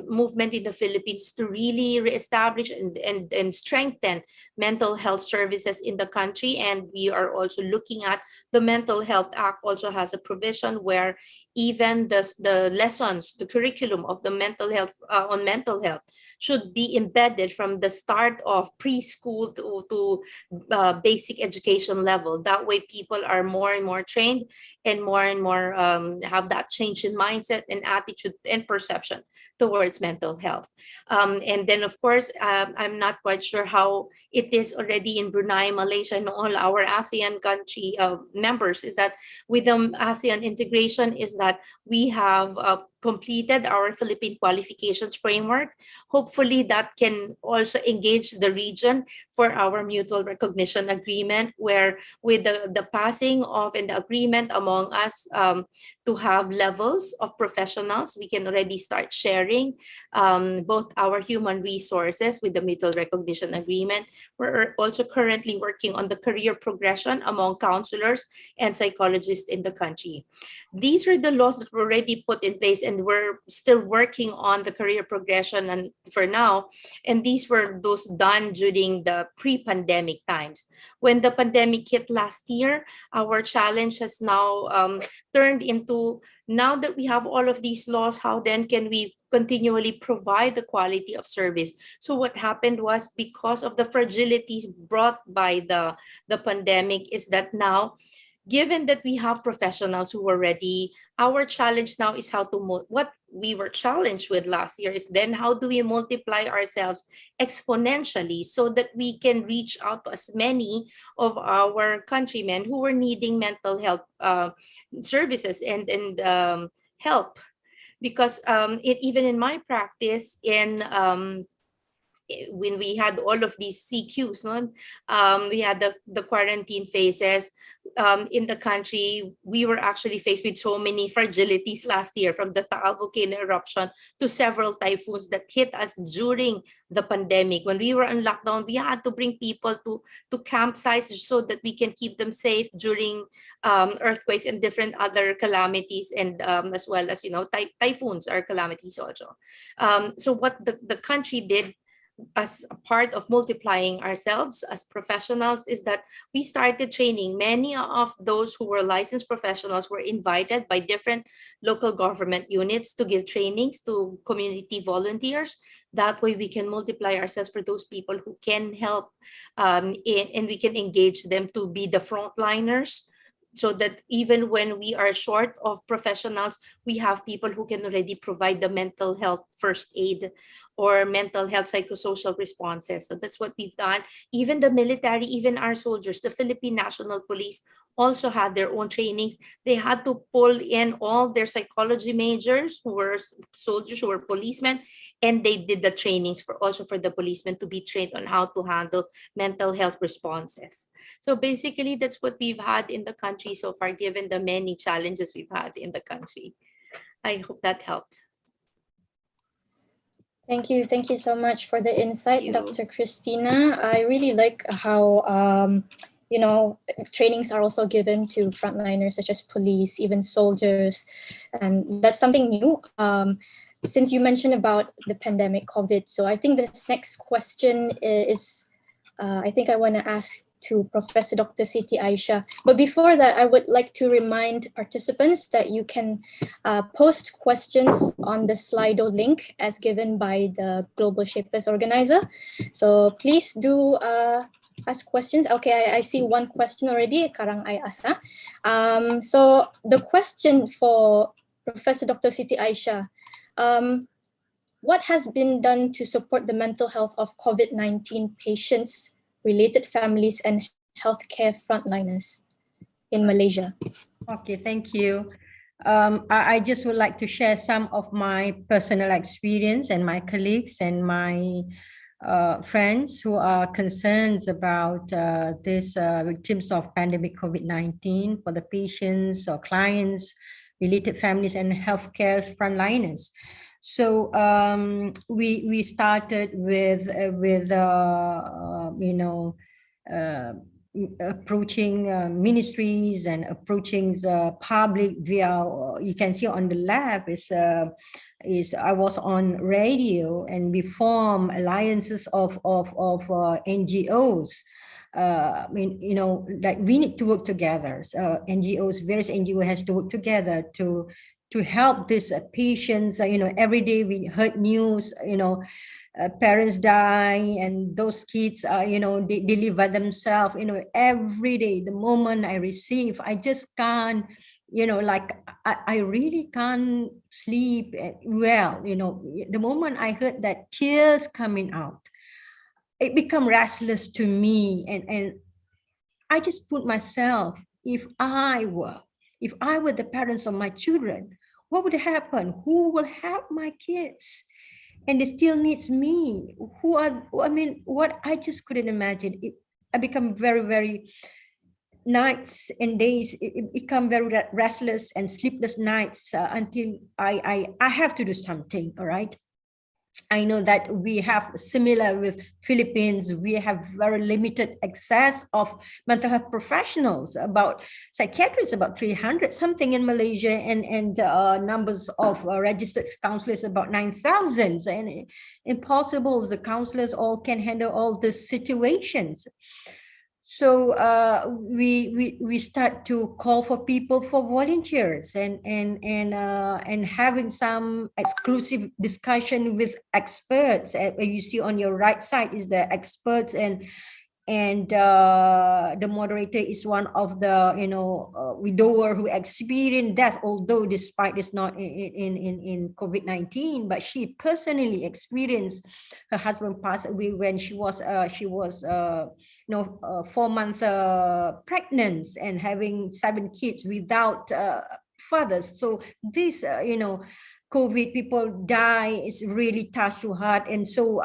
movement in the Philippines to really reestablish and strengthen mental health services in the country. And we are also looking at the Mental Health Act also has a provision where even the lessons, the curriculum of the mental health on mental health should be embedded from the start of preschool to basic education level. That way people are more and more trained and more have that change in mindset and attitude and perception towards mental health. And then, of course, I'm not quite sure how it is already in Brunei, Malaysia, and all our ASEAN country members, is that with the ASEAN integration is that we have completed our Philippine qualifications framework. Hopefully that can also engage the region for our mutual recognition agreement, where with the passing of and the agreement among us to have levels of professionals, we can already start sharing both our human resources with the mutual recognition agreement. We're also currently working on the career progression among counselors and psychologists in the country. These are the laws that were already put in place, and we're still working on the career progression and for now. And these were those done during the pre-pandemic times. When the pandemic hit last year, our challenge has now turned into, now that we have all of these laws, how then can we continually provide the quality of service? So what happened was, because of the fragilities brought by the pandemic, is that now given that we have professionals who are ready, our challenge now is how to, what we were challenged with last year is then how do we multiply ourselves exponentially so that we can reach out to as many of our countrymen who were needing mental health services and help. Because even in my practice, when we had all of these CQs, no? We had the quarantine phases in the country. We were actually faced with so many fragilities last year, from the Taal volcano eruption to several typhoons that hit us during the pandemic. When we were on lockdown, we had to bring people to campsites so that we can keep them safe during earthquakes and different other calamities, and as well as, typhoons are calamities also. So what the country did as a part of multiplying ourselves as professionals is that we started training. Many of those who were licensed professionals were invited by different local government units to give trainings to community volunteers. That way we can multiply ourselves for those people who can help, and we can engage them to be the frontliners, so that even when we are short of professionals, we have people who can already provide the mental health first aid or mental health psychosocial responses. So that's what we've done. Even the military, even our soldiers, the Philippine National Police also had their own trainings. They had to pull in all their psychology majors who were soldiers, who were policemen, and they did the trainings for the policemen to be trained on how to handle mental health responses. So basically, that's what we've had in the country so far, given the many challenges we've had in the country. I hope that helped. Thank you. Thank you so much for the insight, you. Dr. Christina. I really like how, trainings are also given to frontliners such as police, even soldiers. And that's something new. Since you mentioned about the pandemic COVID, so I think this next question is, I think I want to ask to Professor Dr. Siti Aisha. But before that, I would like to remind participants that you can post questions on the Slido link as given by the Global Shapers organizer. So please do ask questions. Okay, I see one question already, Karang Ay Asa. So the question for Professor Dr. Siti Aisha, what has been done to support the mental health of COVID-19 patients, related families, and healthcare frontliners in Malaysia? Okay, thank you. I just would like to share some of my personal experience and my colleagues and my friends who are concerned about these victims of pandemic COVID-19, for the patients or clients, related families, and healthcare frontliners. So we started with approaching ministries and approaching the public via, you can see on the left is I was on radio, and we form alliances of NGOs. Like we need to work together. NGOs, various NGOs has to work together to help these patients. Every day we heard news, parents die, and those kids they live by themselves. Every day, the moment I receive, I just can't, I really can't sleep well. The moment I heard that tears coming out, it become restless to me, and I just put myself, if I were the parents of my children, what would happen? Who will help my kids? And they still needs me. What I just couldn't imagine. I become very, very nights and days, it become very restless and sleepless nights until I have to do something, all right? I know that we have similar with Philippines. We have very limited access of mental health professionals. About psychiatrists, about 300 something in Malaysia, and numbers of registered counselors about 9,000. And impossible, the counselors all can handle all these situations. So we start to call for people for volunteers and having some exclusive discussion with experts. You see on your right side is the experts and and the moderator is one of the widower who experienced death, although despite it's not in COVID-19, but she personally experienced her husband passed away when she was 4 months pregnant and having 7 kids without fathers. So this COVID people die is really touch to heart, and so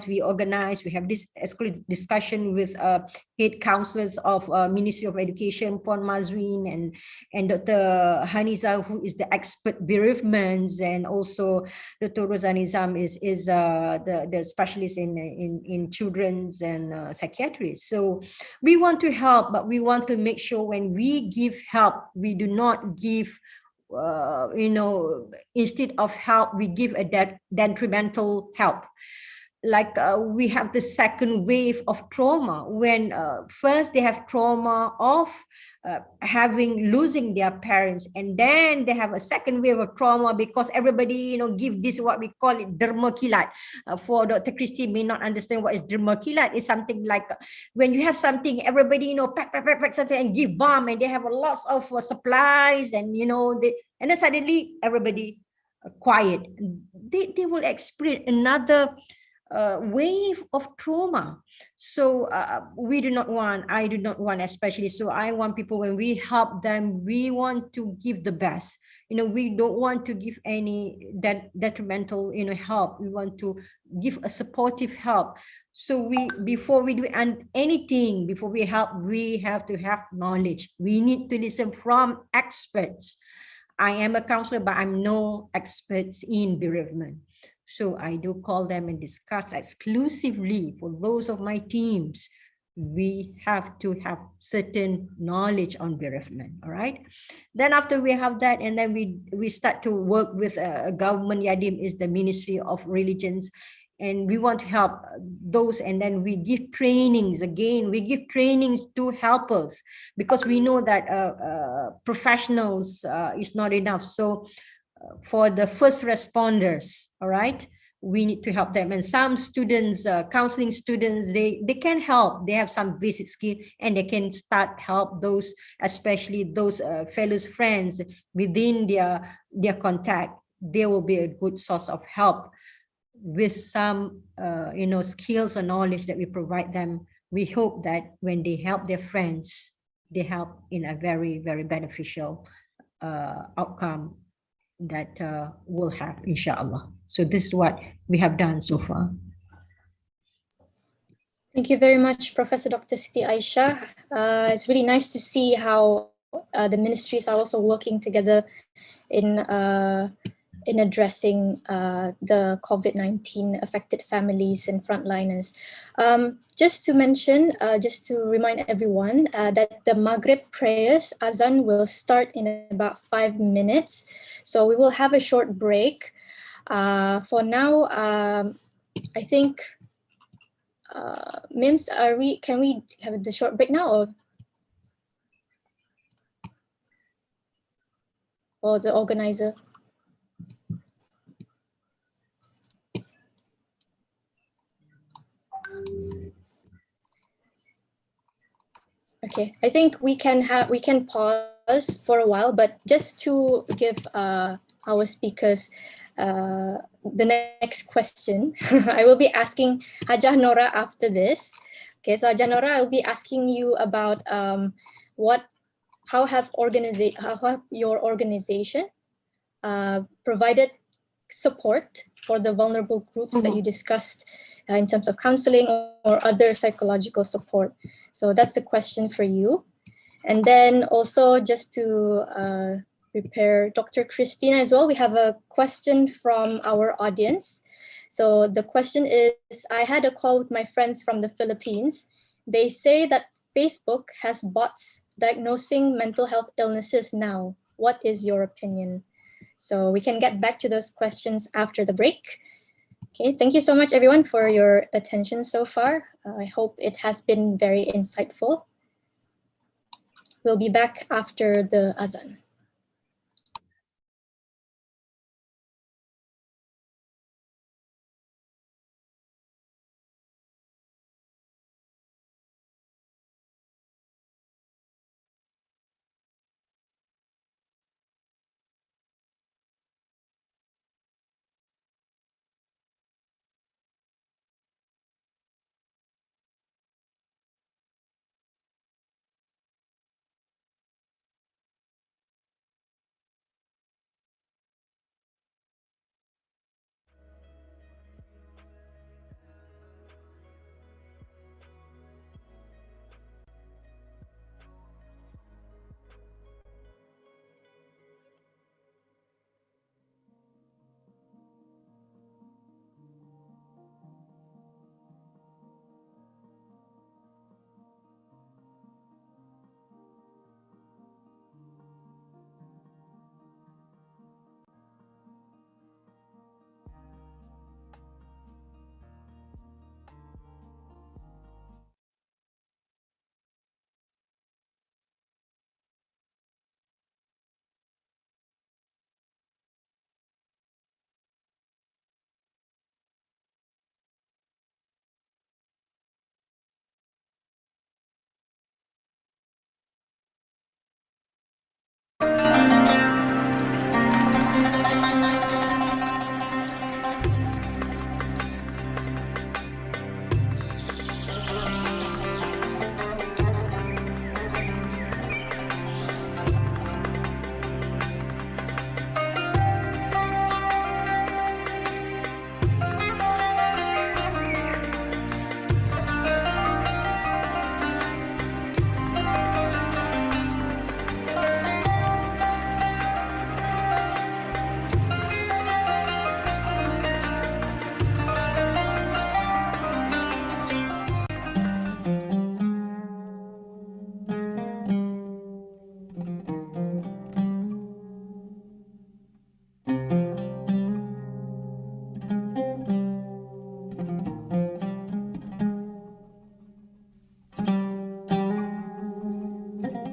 we organize. We have this exclusive discussion with head counselors of Ministry of Education, Puan Mazwin, and Dr. Haniza, who is the expert bereavements, and also Dr. Rozanizam is the specialist in children's and psychiatrists. So we want to help, but we want to make sure when we give help, we do not give instead of help, we give a detrimental help. Like we have the second wave of trauma when first they have trauma of losing their parents, and then they have a second wave of trauma because everybody give this, what we call it, derma kilat. For Dr. Christie may not understand what is derma kilat. It's something like when you have something, everybody pack something and give bomb, and they have a lots of supplies, and and then suddenly everybody quiet. They will experience another wave of trauma. So I do not want, especially. So I want people, when we help them, we want to give the best. We don't want to give any detrimental help. We want to give a supportive help. So before we do anything, before we help, we have to have knowledge. We need to listen from experts. I am a counselor, but I'm no expert in bereavement. So I do call them and discuss exclusively for those of my teams. We have to have certain knowledge on bereavement, all right? Then after we have that, and then we start to work with a government, Yadim is the Ministry of Religions, and we want to help those, and then we give trainings. Again, we give trainings to helpers, because we know that professionals is not enough. So for the first responders, all right, we need to help them. And some students, counseling students, they can help. They have some basic skill, and they can start help those, especially those fellows, friends within their contact. They will be a good source of help with some skills or knowledge that we provide them. We hope that when they help their friends, they help in a very, very beneficial outcome that we'll have, inshallah. So this is what we have done so far. Thank you very much, Professor Dr. Siti Aisha. It's really nice to see how the ministries are also working together in addressing the COVID-19 affected families and frontliners. Just to mention, just to remind everyone that the Maghrib prayers, Azan, will start in about 5 minutes. So we will have a short break. For now, I think, Mims, can we have the short break now, or the organizer? Okay, I think we can pause for a while, but just to give our speakers the next question, I will be asking Hajah Nora after this. Okay, so Hajah Nora, I will be asking you about how have your organization provided support for the vulnerable groups that you discussed in terms of counseling or other psychological support. So that's the question for you. And then also, just to prepare Dr. Christina as well, we have a question from our audience. So the question is, I had a call with my friends from the Philippines. They say that Facebook has bots diagnosing mental health illnesses now. What is your opinion? So we can get back to those questions after the break. Okay, thank you so much, everyone, for your attention so far. I hope it has been very insightful. We'll be back after the Azan.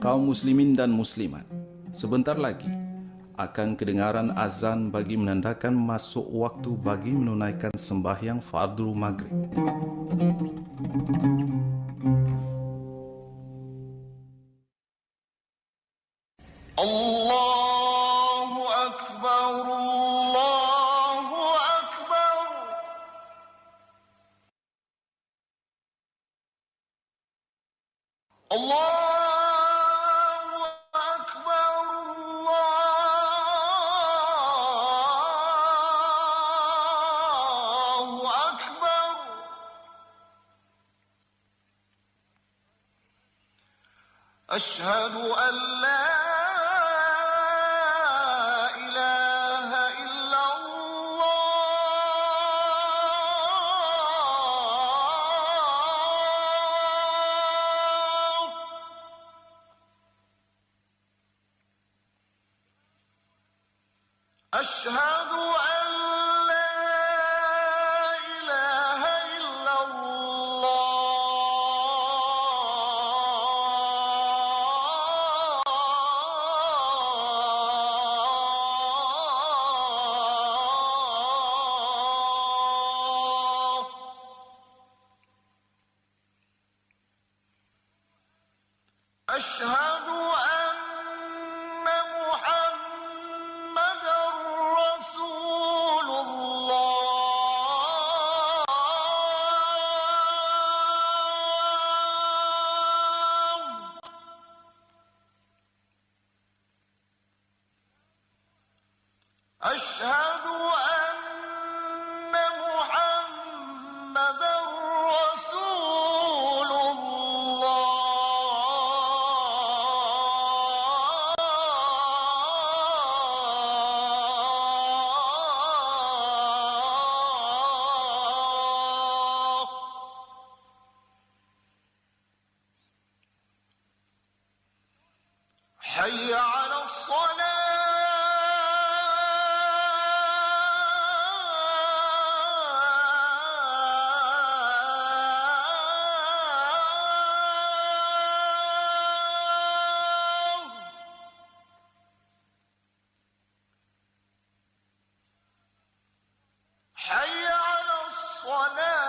kaum muslimin dan muslimat, sebentar lagi akan kedengaran azan bagi menandakan masuk waktu bagi menunaikan sembahyang fardu maghrib. Allahu Akbar, Allahu Akbar. Allahu Akbar, Allahu Akbar. Ashhadu an la أشهد أن لا إله إلا الله. أشهد أن محمدًا رسول الله. أشهد أن محمدًا رسول الله. حي على الصلاة. حي على الصلاة.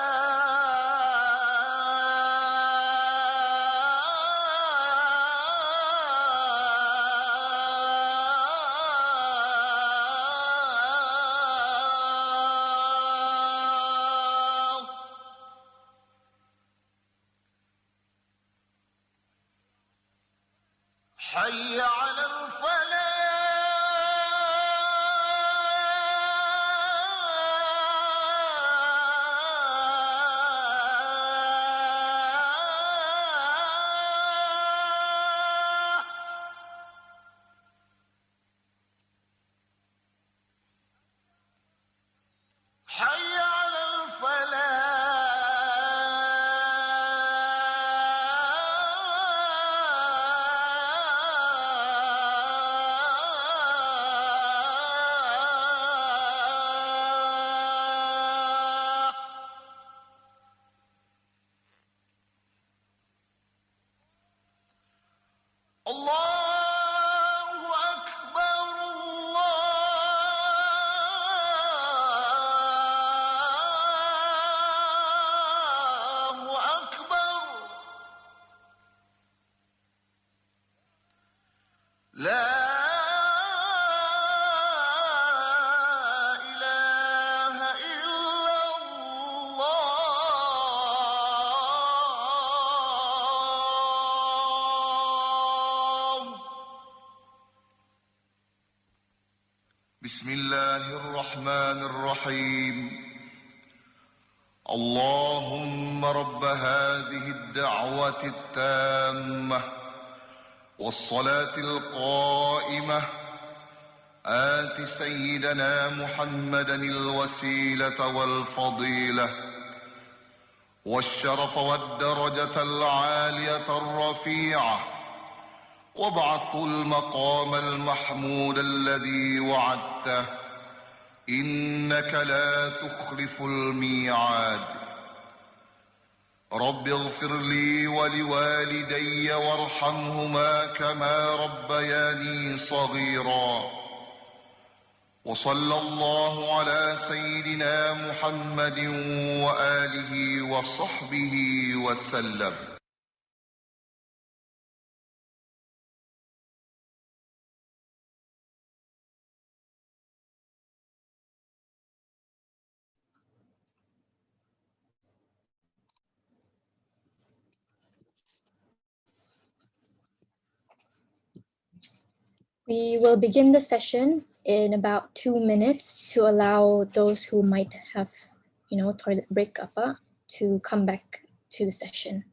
حي على الفلاح. حي على الفلاح. الله أكبر، الله أكبر. لا إله إلا الله. بسم الله الرحمن الرحيم. اللهم رب هذه الدعوة التامة والصلاة القائمة آت سيدنا محمدا الوسيلة والفضيلة والشرف والدرجة العالية الرفيعة وابعثه المقام المحمود الذي وعدته إنك لا تخلف الميعاد. رب اغفر لي ولوالدي وارحمهما كما ربياني صغيرا وصلى الله على سيدنا محمد وآله وصحبه وسلم. We will begin the session in about 2 minutes to allow those who might have, toilet break to come back to the session.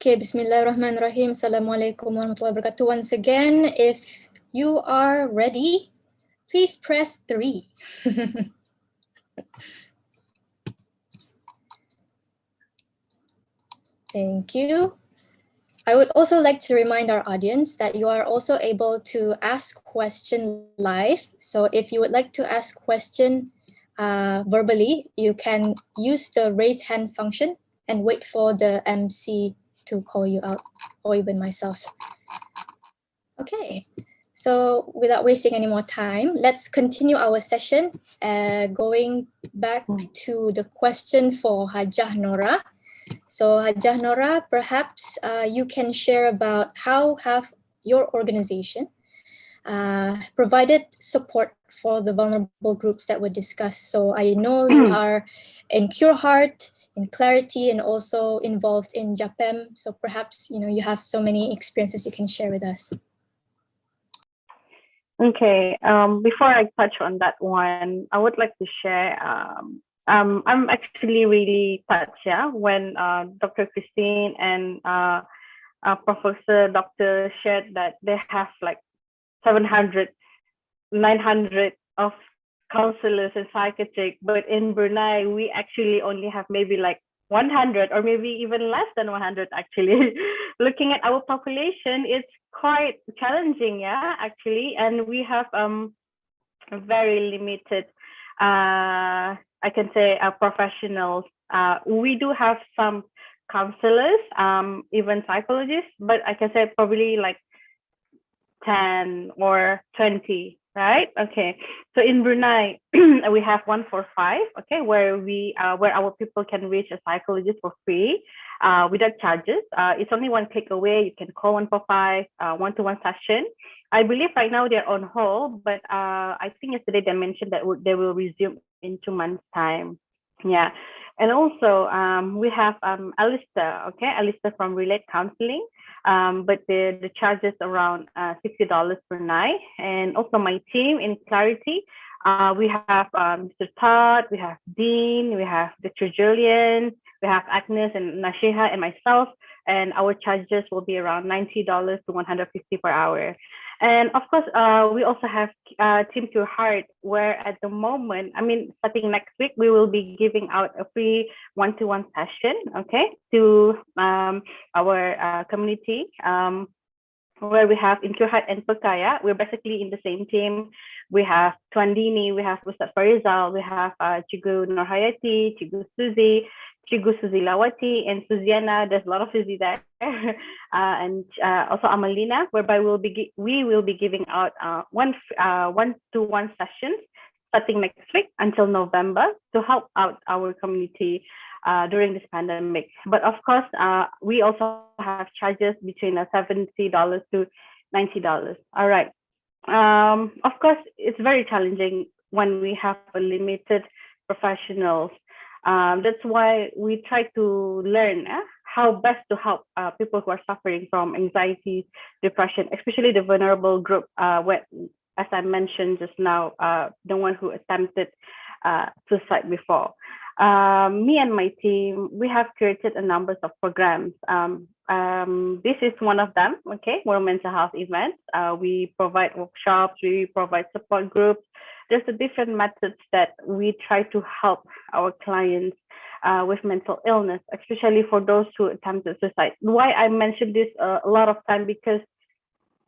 Okay, Bismillahirrahmanirrahim. Assalamualaikum warahmatullahi wabarakatuh. Once again, if you are ready, please press 3. Thank you. I would also like to remind our audience that you are also able to ask question live. So if you would like to ask question verbally, you can use the raise hand function and wait for the MC to call you out, or even myself. Okay, so without wasting any more time, let's continue our session, going back to the question for Hajah Nora. So Hajah Nora, perhaps you can share about how have your organization provided support for the vulnerable groups that were discussed. So I know you are in Cure Heart, in Clarity, and also involved in JAPEM. So perhaps, you have so many experiences you can share with us. Okay, before I touch on that one, I would like to share, I'm actually really touched, when Dr. Christine and Professor Dr. shared that they have like 700, 900 of counselors and psychiatric, but in Brunei, we actually only have maybe like 100 or maybe even less than 100 actually. Looking at our population, it's quite challenging, actually, and we have very limited, I can say, professionals. We do have some counselors, even psychologists, but I can say probably like 10 or 20, right? Okay, so in Brunei, we have 145, okay, where our people can reach a psychologist for free, without charges. It's only one click away. You can call 145, one-to-one session. I believe right now they're on hold, but I think yesterday they mentioned that they will resume in 2 months' time. Yeah, and also we have Alistair, okay, Alistair from Relate Counseling. But the charges around $60 per night. And also my team in Clarity, we have Mr. Todd, we have Dean, we have Dr. Julian, we have Agnes and Nashiha and myself, and our charges will be around $90 to $150 per hour. And of course, we also have Team Pure Heart, where at the moment, starting next week, we will be giving out a free one-to-one session, okay, to our community, where we have in Pure Heart and Pekaya. We're basically in the same team. We have Twandini, we have Ustaz Farizal, we have Cigu Nurhayati, Cigu Suzy, Cigu Suzy Lawati, and Suziana. There's a lot of Suzy there. And also Amalina, whereby we will be giving out one-to-one sessions starting next week until November to help out our community during this pandemic. But of course, we also have charges between $70 to $90. All right. Of course, it's very challenging when we have a limited professionals. That's why we try to learn how best to help people who are suffering from anxiety, depression, especially the vulnerable group, as I mentioned just now, the one who attempted suicide before. Me and my team, we have created a number of programs. This is one of them, okay, World Mental Health events. We provide workshops, we provide support groups. There's a different methods that we try to help our clients with mental illness, especially for those who attempted suicide. Why I mentioned this a lot of time, because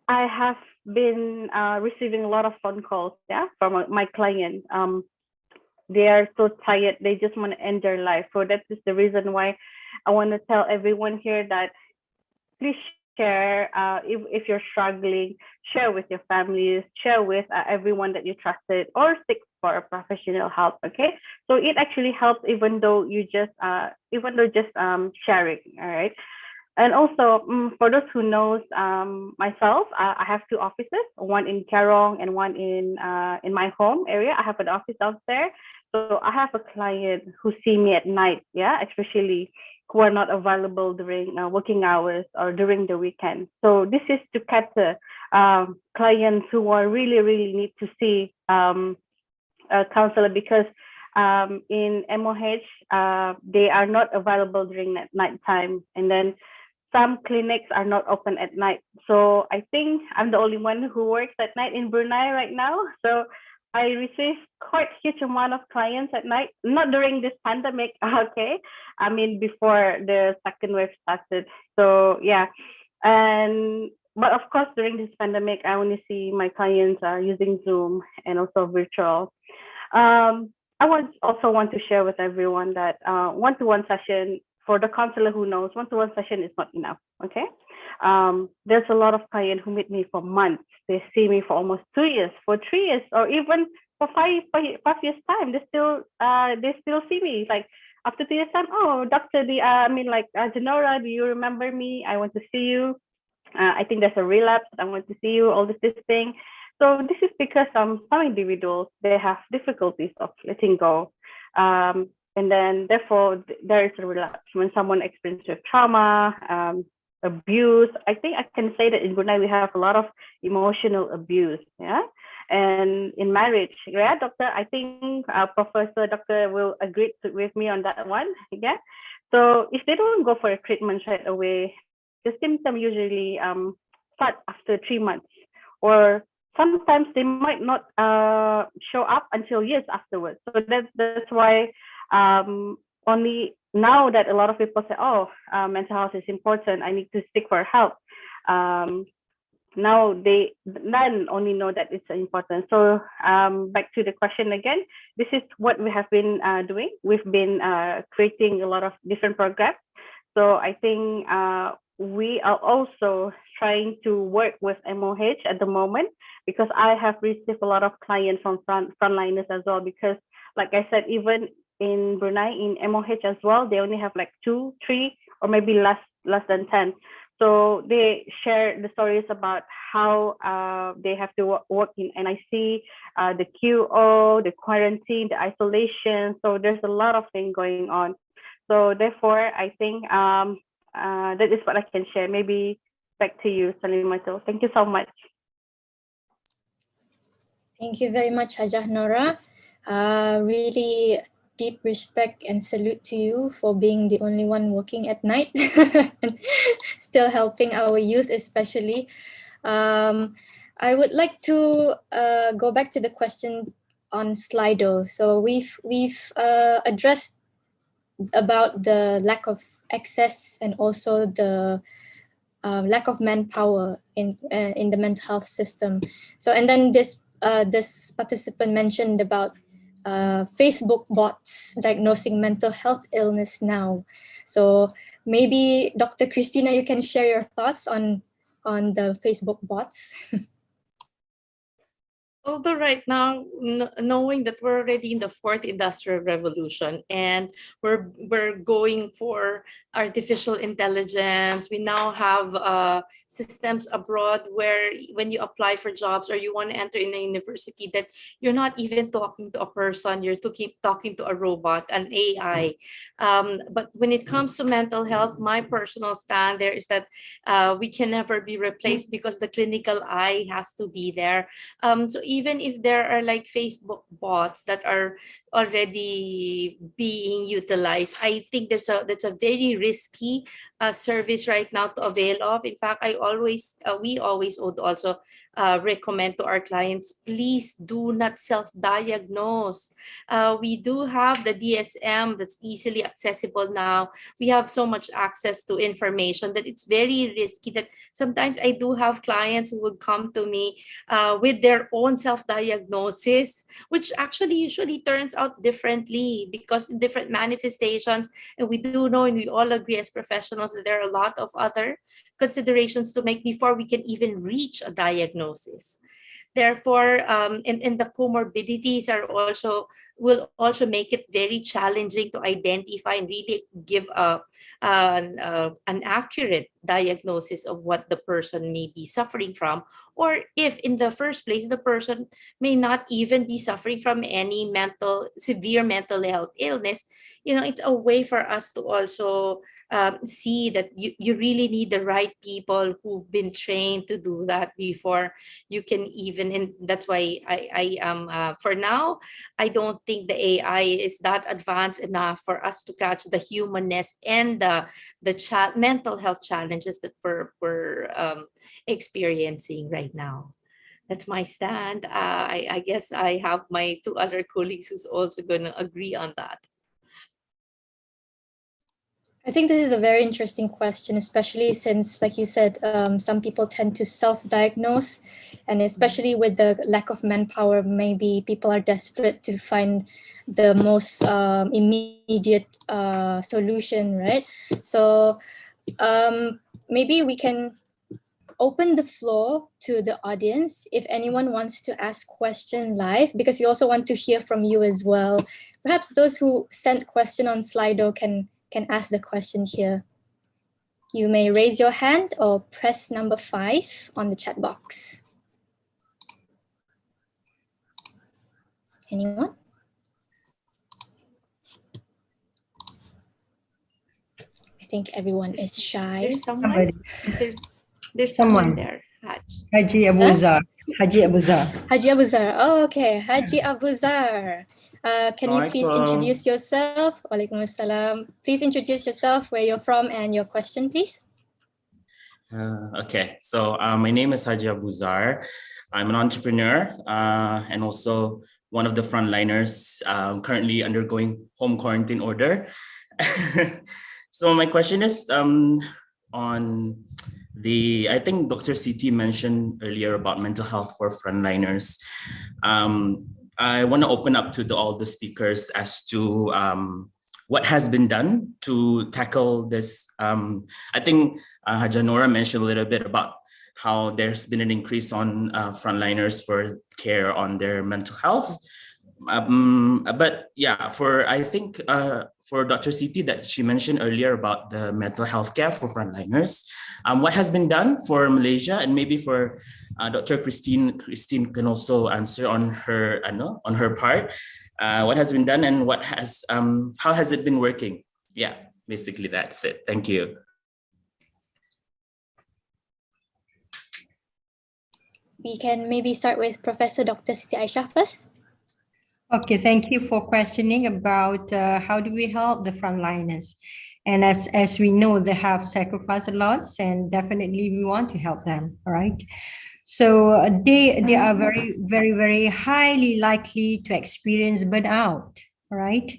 I have been receiving a lot of phone calls, from my clients. They are so tired, they just want to end their life. So that is the reason why I want to tell everyone here that please share, if you're struggling, share with your families, share with everyone that you trusted, or seek for professional help. Okay, so it actually helps even though you just sharing. All right. And also, for those who knows myself, I have two offices, one in Kerong and one in my home area. I have an office out there. So I have a client who see me at night, especially who are not available during working hours or during the weekend. So this is to cater clients who are really need to see a counselor, because in MOH, they are not available during that night time. And then some clinics are not open at night. So I think I'm the only one who works at night in Brunei right now. So I receive quite huge amount of clients at night, not during this pandemic, okay? I mean, before the second wave started. So yeah, but of course, during this pandemic, I only see my clients using Zoom and also virtual. I also want to share with everyone that one-to-one session, for the counselor who knows, one-to-one session is not enough, okay? There's a lot of clients who meet me for months. They see me for almost 2 years, for 3 years, or even for five years time. They still see me. Like after 2 years time, oh, doctor, Janora, do you remember me? I want to see you. I think there's a relapse. I want to see you. All this thing. So this is because some individuals, they have difficulties of letting go. And then therefore there is a relapse when someone experiences trauma, abuse. I think I can say that in Brunei we have a lot of emotional abuse, and in marriage, doctor, I think Professor Doctor will agree with me on that one, So if they don't go for a treatment right away, the symptom usually start after 3 months, or sometimes they might not show up until years afterwards. So that's why only now that a lot of people say, oh, mental health is important, I need to seek for help. Now they then only know that it's important. So back to the question again, this is what we have been doing. We've been creating a lot of different programs. So I think we are also trying to work with MOH at the moment, because I have received a lot of clients from frontliners as well, because like I said, even in Brunei, in MOH as well, they only have like 2, 3, or maybe less than 10. So they share the stories about how they have to work in NIC, the QO, the quarantine, the isolation. So there's a lot of things going on. So therefore, I think that is what I can share. Maybe back to you, Salimato. Thank you so much. Thank you very much, Hajah Nora. Really deep respect and salute to you for being the only one working at night and still helping our youth, especially. I would like to go back to the question on Slido. So we've addressed about the lack of access and also the lack of manpower in the mental health system. So, and then this participant mentioned about Facebook bots diagnosing mental health illness now. So maybe Dr. Christina, you can share your thoughts on the Facebook bots. Although right now, knowing that we're already in the fourth industrial revolution and we're going for artificial intelligence, we now have systems abroad where when you apply for jobs or you want to enter in a university, that you're not even talking to a person, you're talking to a robot, an AI. But when it comes to mental health, my personal stand there is that we can never be replaced because the clinical eye has to be there. So even if there are like Facebook bots that are already being utilized, I think that's a very risky service right now to avail of. In fact, we always would also recommend to our clients, please do not self-diagnose. We do have the DSM that's easily accessible now. We have so much access to information that it's very risky that sometimes I do have clients who would come to me with their own self-diagnosis, which actually usually turns out differently because in different manifestations, and we do know and we all agree as professionals that there are a lot of other considerations to make before we can even reach a diagnosis. Therefore, and the comorbidities will also make it very challenging to identify and really give an accurate diagnosis of what the person may be suffering from, or if in the first place the person may not even be suffering from any severe mental health illness. It's a way for us to also see that you really need the right people who've been trained to do that before you can even, and that's why I am for now, I don't think the AI is that advanced enough for us to catch the humanness and the mental health challenges that we're experiencing right now. That's my stand. I guess I have my two other colleagues who's also going to agree on that. I think this is a very interesting question, especially since, like you said, some people tend to self-diagnose, and especially with the lack of manpower, maybe people are desperate to find the most immediate solution, right? So maybe we can open the floor to the audience if anyone wants to ask question live, because we also want to hear from you as well. Perhaps those who sent question on Slido can ask the question here. You may raise your hand or press number 5 on the chat box. Anyone? I think everyone is shy. There's someone. There's someone there. Haji Abuzar. Haji Abuzar. Haji Abuzar. Oh, okay. Haji Abuzar. Can you please introduce yourself? Waalaikumsalam. Please introduce yourself, where you're from, and your question, please. Okay, so my name is Haji Abuzar. I'm an entrepreneur and also one of the frontliners currently undergoing home quarantine order. So my question is on I think Dr. CT mentioned earlier about mental health for frontliners. I want to open up to all the speakers as to what has been done to tackle this. I think Haja Nora mentioned a little bit about how there's been an increase on frontliners for care on their mental health. But yeah, I think for Dr. Siti that she mentioned earlier about the mental health care for frontliners, what has been done for Malaysia, and maybe for Dr. Christine can also answer on her part. What has been done and how has it been working? Yeah, basically that's it. Thank you. We can maybe start with Professor Dr. Siti Aisyah first. Okay, thank you for questioning about how do we help the frontliners. And as we know, they have sacrificed a lot, and definitely we want to help them, all right? So they are very, very, very highly likely to experience burnout, all right?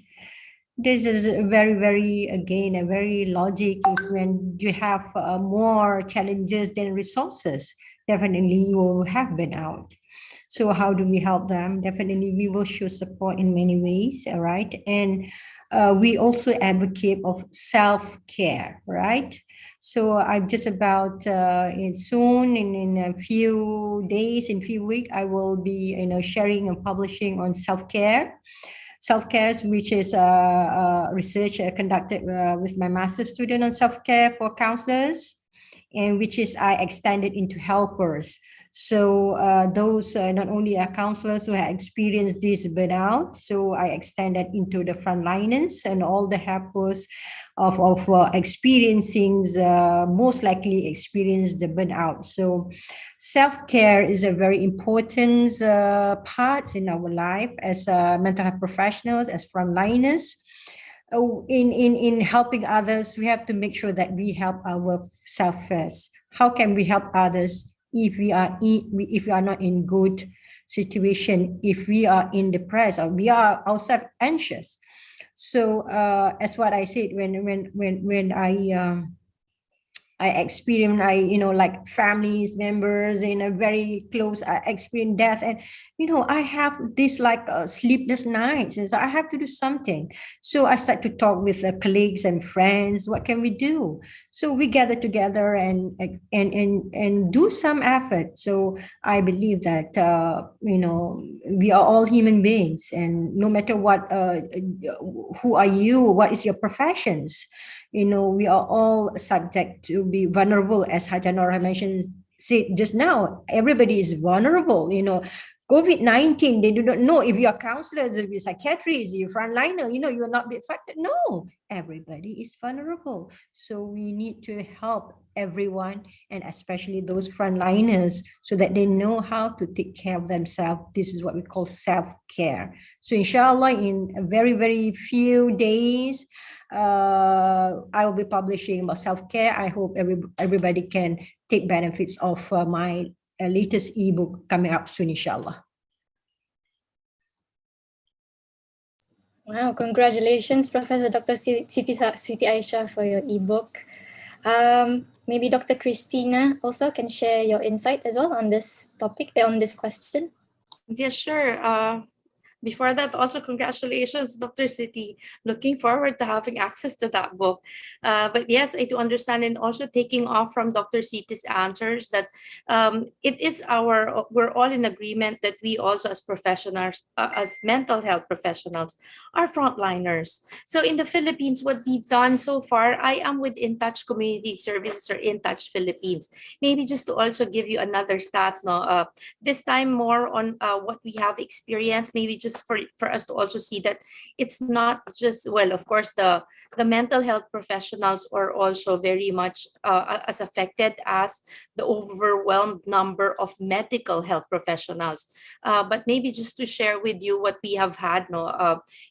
This is very, very, again, a very logic. When you have more challenges than resources, definitely you will have burnout. So how do we help them? Definitely we will show support in many ways, all right? And we also advocate of self-care, right? So I'm just about soon in a few days, in few weeks, I will be sharing and publishing on self-care. Self-care, which is research conducted with my master's student on self-care for counselors, and which is I extended into helpers. So those not only are counselors who have experienced this burnout, so I extended into the frontliners and all the helpers of experiencing most likely experience the burnout. So self-care is a very important part in our life as mental health professionals, as frontliners. In helping others, we have to make sure that we help ourselves first. How can we help others if we are not in good situation, if we are in depressed or we are ourselves anxious? So as what I said, when I experience, like families members in a very close, I experience death, and I have this like sleepless nights, and so I have to do something. So I start to talk with colleagues and friends. What can we do? So we gather together and do some effort. So I believe that we are all human beings, and no matter what, who are you? What is your professions? We are all subject to be vulnerable, as Hajanora mentioned said just now. Everybody is vulnerable. COVID-19, they do not know if you are counselors, if you're psychiatrists, you're frontliner, you will not be affected. No, everybody is vulnerable. So we need to help everyone, and especially those frontliners, so that they know how to take care of themselves. This is what we call self-care. So inshallah, in a very, very few days, I will be publishing about self-care. I hope everybody can take benefits of my latest ebook coming up soon, inshallah. Wow, congratulations, Professor Dr. Siti Aisha, for your ebook. Maybe Dr. Christina also can share your insight as well on this topic, on this question. Yeah, sure. Before that, also congratulations, Dr. Siti. Looking forward to having access to that book. But yes, I do understand, and also taking off from Dr. Siti's answers, that it is we're all in agreement that we also as professionals, as mental health professionals, are frontliners. So in the Philippines, what we've done so far, I am with In Touch Community Services, or In Touch Philippines. Maybe just to also give you another stats, this time more on what we have experienced, maybe just for us to also see that it's not just, well, of course, the mental health professionals are also very much as affected as the overwhelmed number of medical health professionals. But maybe just to share with you what we have had,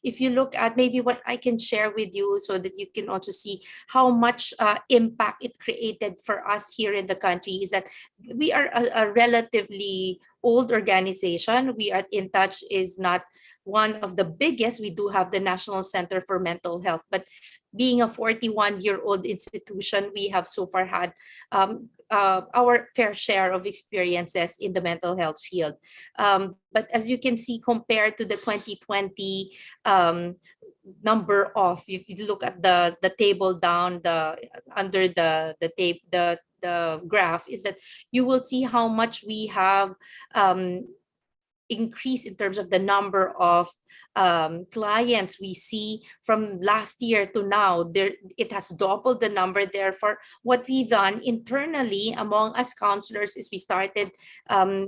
if you look at maybe what I can share with you, so that you can also see how much impact it created for us here in the country, is that we are a relatively old organization. We are In Touch is not one of the biggest. We do have the National Center for Mental Health, but being a 41-year-old institution, we have so far had our fair share of experiences in the mental health field. But as you can see, compared to the 2020 number of, if you look at the table down under the graph, is that you will see how much we have increase in terms of the number of clients we see from last year to now. It has doubled the number. Therefore, what we've done internally among us counselors is we started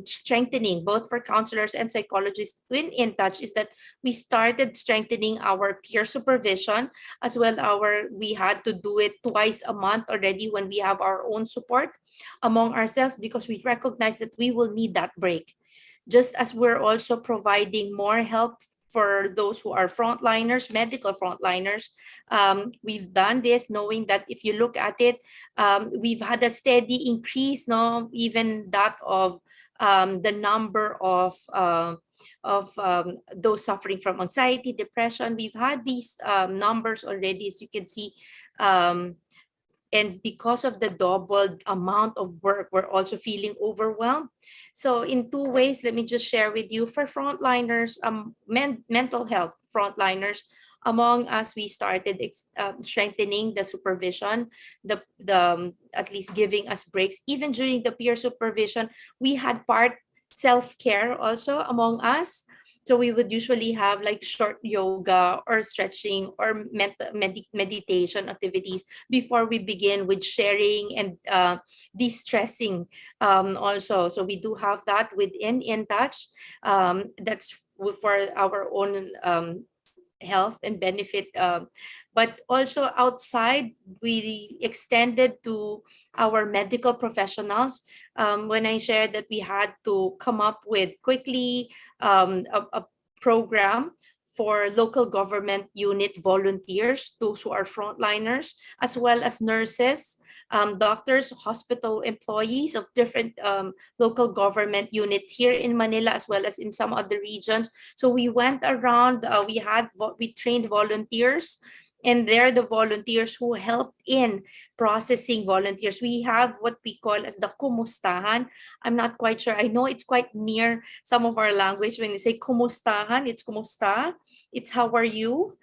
strengthening, both for counselors and psychologists in Touch, is that we started strengthening our peer supervision as well. We had to do it twice a month already when we have our own support among ourselves, because we recognize that we will need that break. Just as we're also providing more help for those who are frontliners, medical frontliners, we've done this knowing that if you look at it, we've had a steady increase, even that of the number of those suffering from anxiety, depression. We've had these numbers already, as you can see. And because of the doubled amount of work, we're also feeling overwhelmed. So in two ways, let me just share with you. For frontliners, mental health frontliners, among us, we started strengthening the supervision, at least giving us breaks. Even during the peer supervision, we had part self-care also among us. So we would usually have like short yoga or stretching or meditation activities before we begin with sharing and de-stressing also. So we do have that within In Touch. That's for our own health and benefit. But also outside, we extended to our medical professionals. When I shared that we had to come up with quickly a program for local government unit volunteers, those who are frontliners, as well as nurses, doctors, hospital employees of different local government units here in Manila, as well as in some other regions. So we went around, we trained volunteers, and they're the volunteers who helped in processing volunteers. We have what we call as the kumustahan. I'm not quite sure. I know it's quite near some of our language. When they say kumustahan, it's kumusta. It's how are you?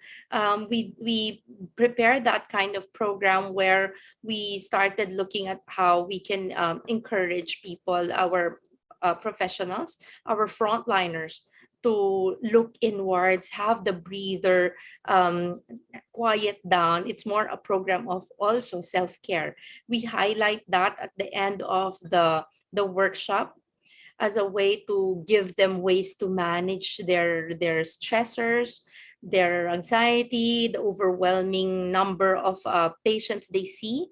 We prepared that kind of program where we started looking at how we can encourage people, our professionals, our frontliners, to look inwards, have the breather, quiet down. It's more a program of also self-care. We highlight that at the end of the workshop as a way to give them ways to manage their stressors, their anxiety, the overwhelming number of patients they see.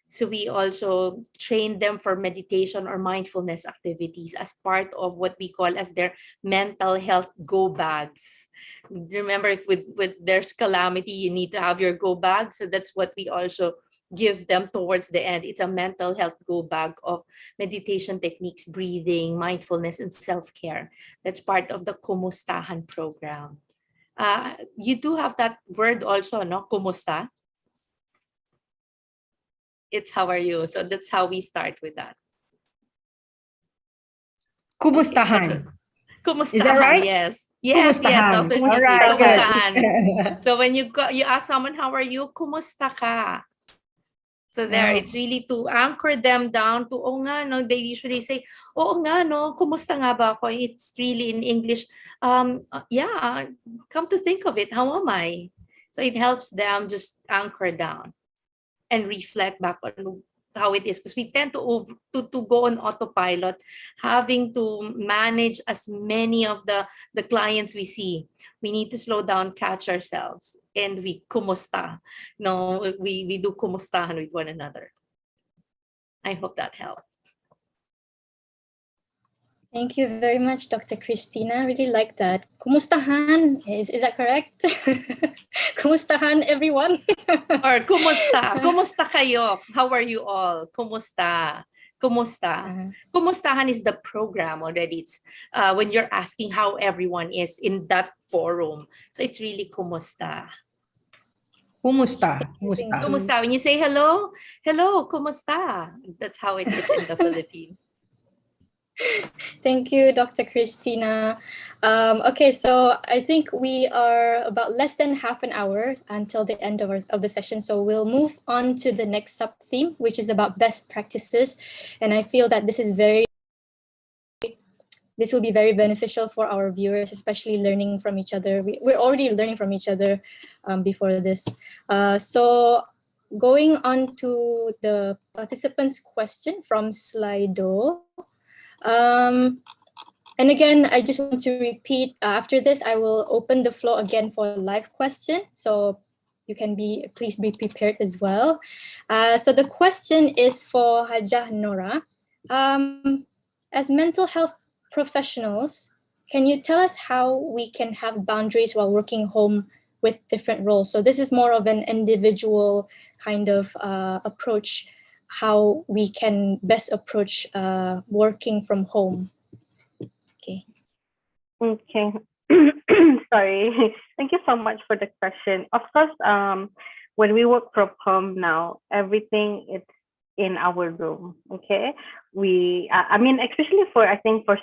So we also train them for meditation or mindfulness activities as part of what we call as their mental health go bags. Remember, if with there's calamity, you need to have your go bag. So that's what we also give them towards the end. It's a mental health go bag of meditation techniques, breathing, mindfulness, and self-care. That's part of the Kumustahan program. You do have that word also, no? Kumusta? It's how are you? So that's how we start with that. Kumustahan. Okay, kumustahan, Is that right? yes. Yes, yes, Kumustahan. Dr. All Siti, right, good. kumustahan. So when you ask someone, how are you? Kumusta ka? So there, Oh. it's really to anchor them down to, oh nga, no, they usually say, oo nga, no, kumusta nga ba ako? It's really in English, yeah, come to think of it, how am I? So it helps them just anchor down and reflect back on how it is, because we tend to go on autopilot, having to manage as many of the clients we see. We need to slow down, catch ourselves, and we kumusta. No, we do kumustahan with one another. I hope that helped. Thank you very much, Dr. Christina. I really like that. Kumustahan, is that correct? Kumustahan, everyone? Or kumusta? Kumusta kayo? How are you all? Kumusta? Kumusta? Kumustahan is the program already. It's when you're asking how everyone is in that forum. So it's really kumusta. Kumusta? Kumusta? Kumusta? When you say hello, hello, kumusta? That's how it is in the Philippines. Thank you, Dr. Christina. Okay, so I think we are about less than half an hour until the end of the session. So we'll move on to the next sub-theme, which is about best practices. And I feel that this will be very beneficial for our viewers, especially learning from each other. We're already learning from each other before this. So going on to the participants' question from Slido. And again, I just want to repeat, after this, I will open the floor again for a live question. So you can please be prepared as well. So the question is for Hajah Nora. As mental health professionals, can you tell us how we can have boundaries while working home with different roles? So this is more of an individual kind of approach, how we can best approach working from home. Okay. Sorry. Thank you so much for the question. Of course, when we work from home now, everything is in our room. Okay. I mean, especially for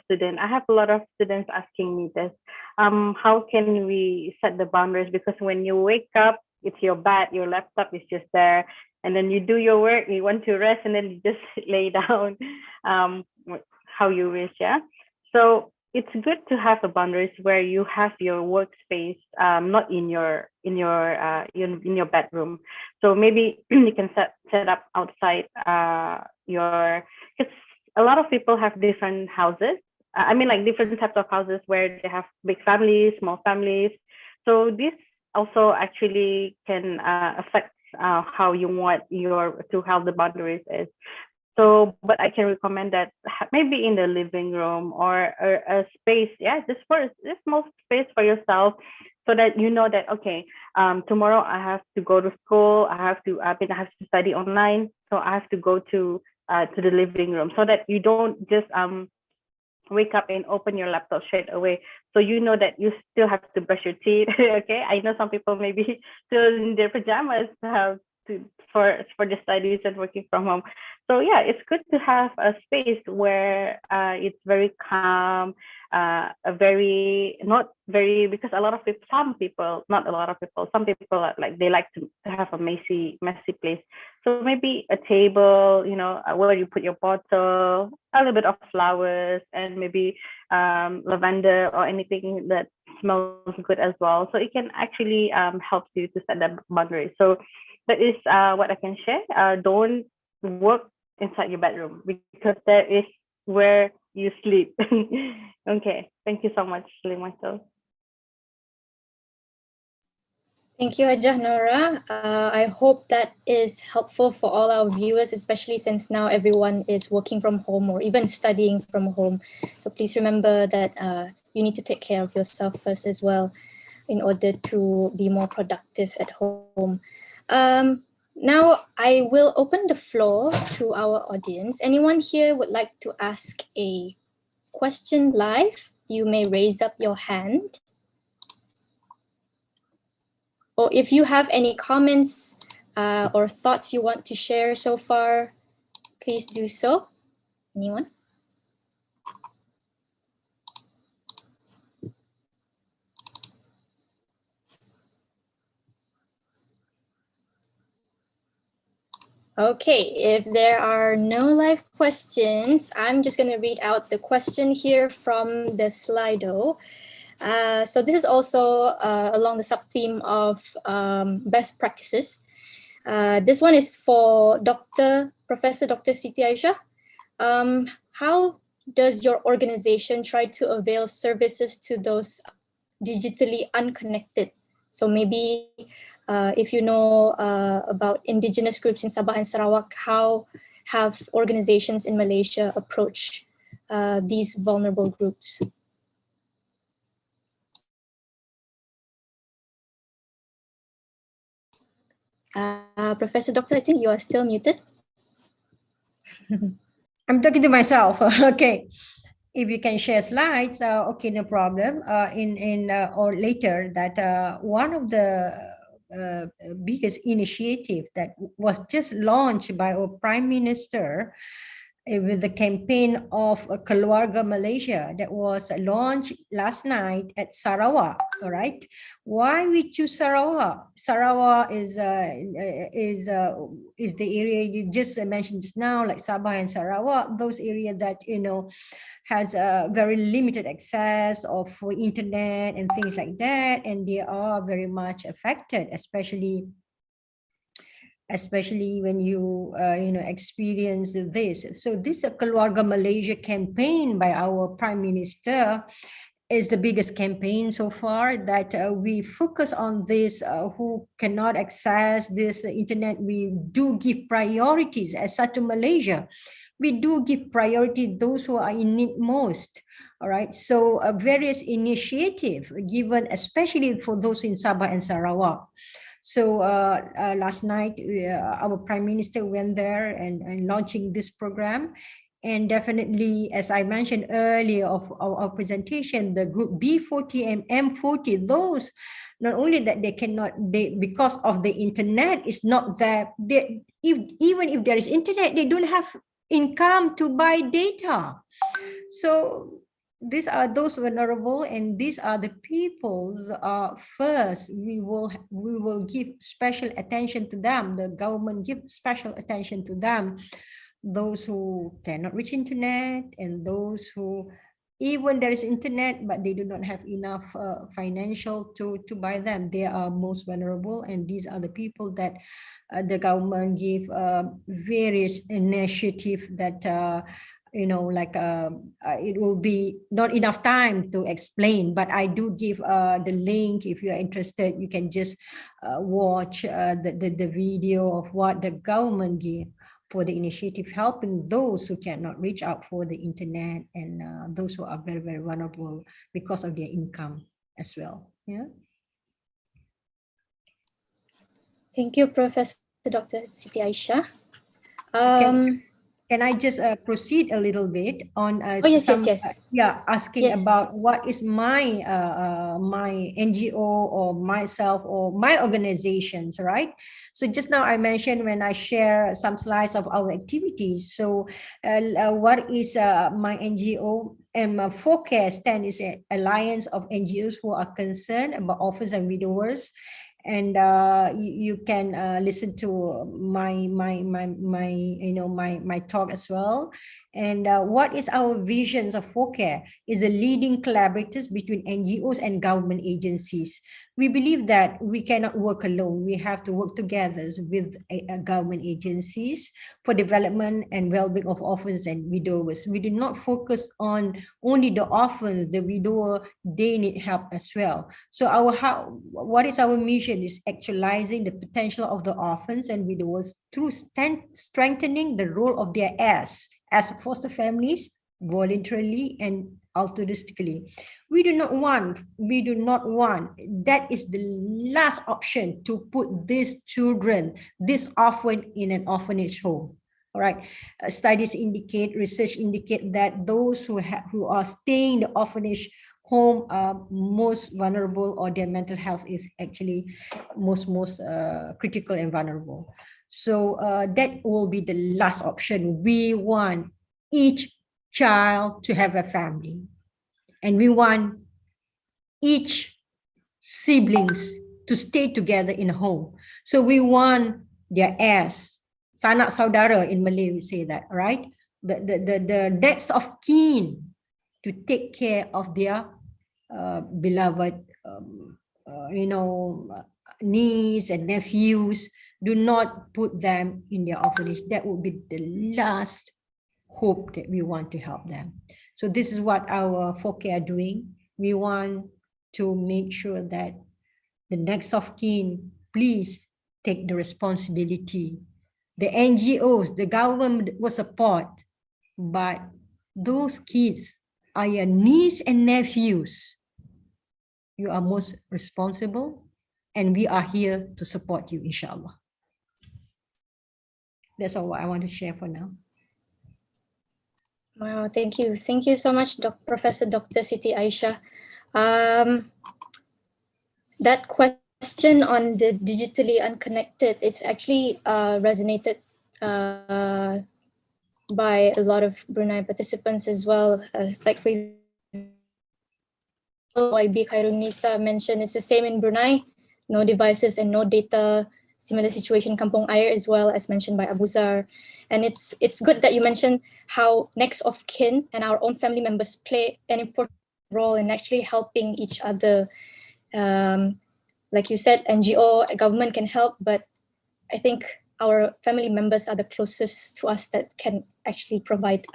students, I have a lot of students asking me this. how can we set the boundaries? Because when you wake up, it's your bed, your laptop is just there, and then you do your work, you want to rest, and then you just lay down how you wish. Yeah. So it's good to have the boundaries where you have your workspace, not in your bedroom. So maybe you can set up outside because a lot of people have different houses. I mean, like different types of houses where they have big families, small families. So this also actually can affect how you want to have the boundaries is. So, but I can recommend that maybe in the living room or a space, just for a small space for yourself, so that you know that okay, tomorrow I have to go to school, I have to study online, so I have to go to the living room, so that you don't just wake up and open your laptop straight away. So you know that you still have to brush your teeth. Okay, I know some people maybe still in their pajamas for the studies and working from home. So yeah, it's good to have a space where it's very calm, because a lot of people, some people they like to have a messy place. So maybe a table, where you put your bottle, a little bit of flowers, and maybe lavender or anything that smells good as well. So it can actually help you to set that boundary. So that is what I can share. Don't work inside your bedroom, because that is where you sleep. Okay, thank you so much, Limato. Thank you, Hajah Nora. I hope that is helpful for all our viewers, especially since now everyone is working from home or even studying from home. So please remember that you need to take care of yourself first as well in order to be more productive at home. Now I will open the floor to our audience. Anyone here would like to ask a question live? You may raise up your hand. Or if you have any comments or thoughts you want to share so far, please do so. Anyone? Okay, if there are no live questions, I'm just going to read out the question here from the Slido. So this is also along the sub-theme of best practices. This one is for Professor Dr. Siti Aisyah. How does your organization try to avail services to those digitally unconnected? So maybe if you know about indigenous groups in Sabah and Sarawak, how have organizations in Malaysia approached these vulnerable groups? Professor Doctor, I think you are still muted. I'm talking to myself. Okay. If you can share slides, okay, no problem. Or later, that one of the biggest initiative that was just launched by our Prime Minister with the campaign of Keluarga Malaysia that was launched last night at Sarawak. All right, why we choose Sarawak? Sarawak is the area you just mentioned just now, like Sabah and Sarawak, those areas that has a very limited access of internet and things like that, and they are very much affected, especially when you experience this. So this Keluarga Malaysia campaign by our Prime Minister is the biggest campaign so far that we focus on this who cannot access this internet. We do give priorities as Satu Malaysia. We do give priority those who are in need most. All right. So various initiative given, especially for those in Sabah and Sarawak. So last night, our Prime Minister went there and launching this program. And definitely, as I mentioned earlier of our presentation, the group B40 and M40, those not only that because of the internet is not there, even if there is internet, they don't have income to buy data. So these are those vulnerable, and these are the people's first we will give special attention to them. The government give special attention to them, those who cannot reach internet, and those who even there is internet but they do not have enough financial to buy them. They are most vulnerable, and these are the people that the government give various initiative that like it will be not enough time to explain, but I do give the link. If you are interested, you can just watch the video of what the government give for the initiative, helping those who cannot reach out for the internet, and those who are very, very vulnerable because of their income as well. Yeah. Thank you, Professor Dr. Siti Aisyah. Can I just proceed a little bit on yes. asking about what is my my NGO or myself or my organizations, right? So just now I mentioned when I share some slides of our activities. So what is my NGO? And my FOCARE stand is an alliance of NGOs who are concerned about orphans and widowers. And you can listen to my talk as well. And what is our visions of FOCARE is a leading collaborators between NGOs and government agencies. We believe that we cannot work alone. We have to work together with government agencies for development and well-being of orphans and widowers. We do not focus on only the orphans, the widower, they need help as well. So what is our mission is actualizing the potential of the orphans and widowers through strengthening the role of their heirs as foster families, voluntarily and altruistically. We do not want, that is the last option, to put these children, this orphan in an orphanage home. All right, studies indicate, research indicate that those who are staying in the orphanage home are most vulnerable, or their mental health is actually most critical and vulnerable. So that will be the last option. We want each child to have a family, and we want each siblings to stay together in a home. So we want their heirs, sanak saudara in Malay we say that, right? The next of kin to take care of their beloved niece and nephews. Do not put them in their orphanage. That would be the last hope that we want to help them. So this is what our FOCARE are doing. We want to make sure that the next of kin, please take the responsibility. The NGOs, the government will support, but those kids are your niece and nephews. You are most responsible, and we are here to support you, inshallah. That's all I want to share for now. Wow, thank you. Thank you so much, Professor Dr. Siti Aisyah. That question on the digitally unconnected, it's actually resonated by a lot of Brunei participants as well. Like for example, YB Khairunisa mentioned it's the same in Brunei, no devices and no data. Similar situation Kampung Air as well, as mentioned by Abu Zar. And it's good that you mentioned how next of kin and our own family members play an important role in actually helping each other. Like you said, NGO, government can help, but I think our family members are the closest to us that can actually provide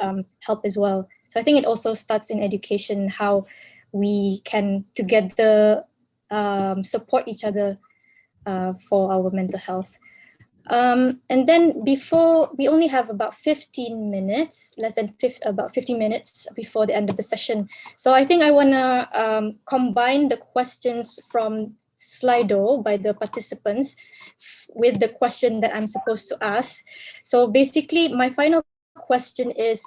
help as well. So I think it also starts in education, how we can together support each other for our mental health. And then before, we only have about 15 minutes, about 15 minutes before the end of the session. So I think I wanna combine the questions from Slido by the participants with the question that I'm supposed to ask. So basically, my final question is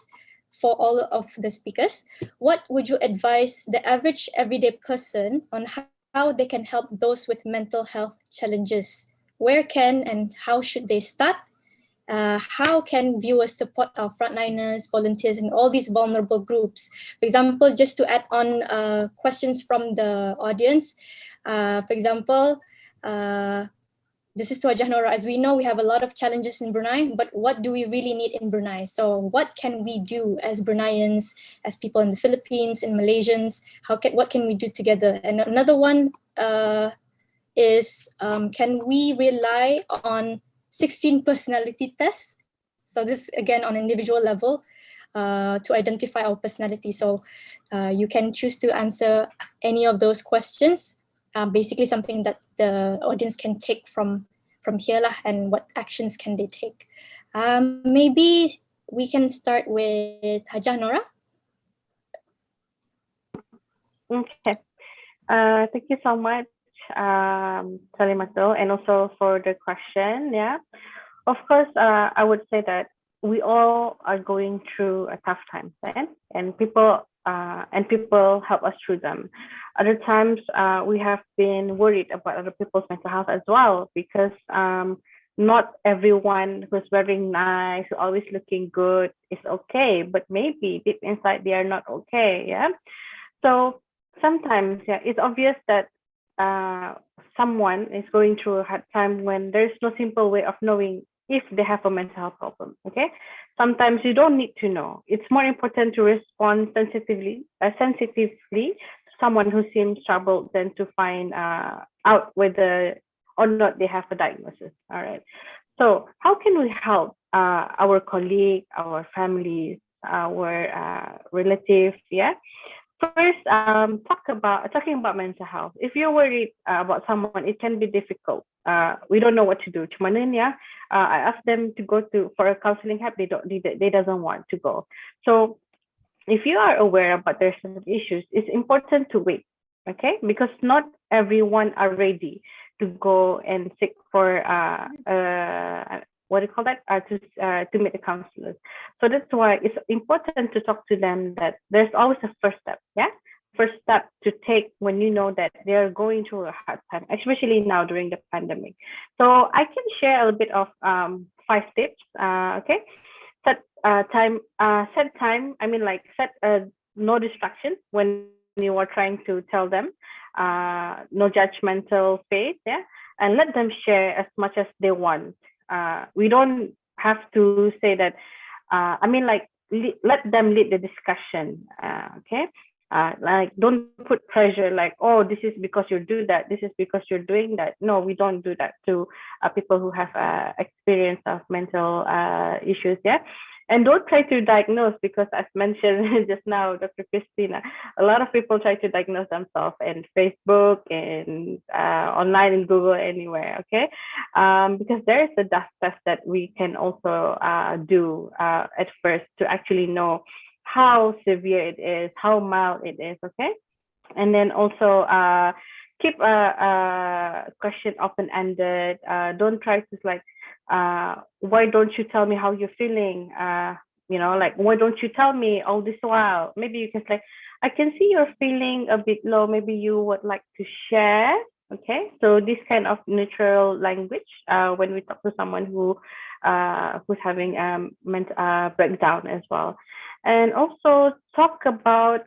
for all of the speakers. What would you advise the average everyday person on how they can help those with mental health challenges? Where can and how should they start? how can viewers support our frontliners, volunteers, and all these vulnerable groups? For example, just to add on questions from the audience, for example, this is to Hajah Nora. As we know, we have a lot of challenges in Brunei, but what do we really need in Brunei? So what can we do as Bruneians, as people in the Philippines, in Malaysians? What can we do together? And another one is, can we rely on 16 personality tests? So this, again, on individual level, to identify our personality. So you can choose to answer any of those questions. Basically something that the audience can take from here lah, and what actions can they take. Maybe we can start with Hajah Nora. Okay. Thank you so much, Salimato, and also for the question. Yeah, of course, I would say that we all are going through a tough time, right? And people help us through them. Other times, we have been worried about other people's mental health as well, because not everyone who's wearing nice, always looking good is okay, but maybe deep inside they are not okay. Yeah. So sometimes, yeah, it's obvious that someone is going through a hard time when there's no simple way of knowing if they have a mental health problem. Okay, sometimes you don't need to know. It's more important to respond sensitively to someone who seems troubled than to find out whether or not they have a diagnosis. All right. So how can we help our colleague, our families, our relatives? Yeah. First, talking about mental health. If you're worried about someone, it can be difficult. We don't know what to do. I asked them to go for a counseling help. They doesn't want to go. So if you are aware about their sensitive issues, it's important to wait. Okay, because not everyone are ready to go and seek for what do you call that? To meet the counselors. So that's why it's important to talk to them that there's always a first step. Yeah, first step to take when you know that they are going through a hard time, especially now during the pandemic. So I can share a little bit of 5 tips. Okay, set time. Set no distraction when you are trying to tell them. No judgmental face. Yeah, and let them share as much as they want. We don't have to say that, let them lead the discussion, okay? Don't put pressure like, oh, this is because you do that, this is because you're doing that. No, we don't do that to people who have experience of mental issues, yeah? And don't try to diagnose, because as mentioned just now, Dr. Christina, a lot of people try to diagnose themselves in Facebook and online in Google, anywhere, okay? Because there is a dust test that we can also do at first to actually know how severe it is, how mild it is, okay? And then also keep a question open-ended. Don't try to why don't you tell me how you're feeling? Why don't you tell me all this while? Maybe you can say, I can see you're feeling a bit low. Maybe you would like to share. Okay, so this kind of neutral language when we talk to someone who's having mental breakdown as well. And also talk about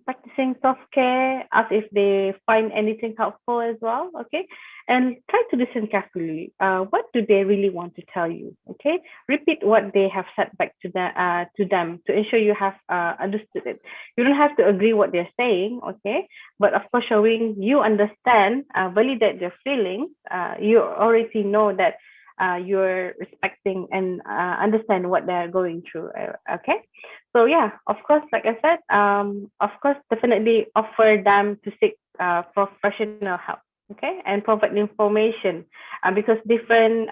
practicing self-care, as if they find anything helpful as well, okay? And try to listen carefully. What do they really want to tell you, okay? Repeat what they have said back to them to ensure you have understood it. You don't have to agree what they're saying, okay? But of course, showing you understand, validate their feelings, you already know that you're respecting and understand what they're going through, okay? So yeah, of course, like I said, of course, definitely offer them to seek professional help, okay? And provide information, because different,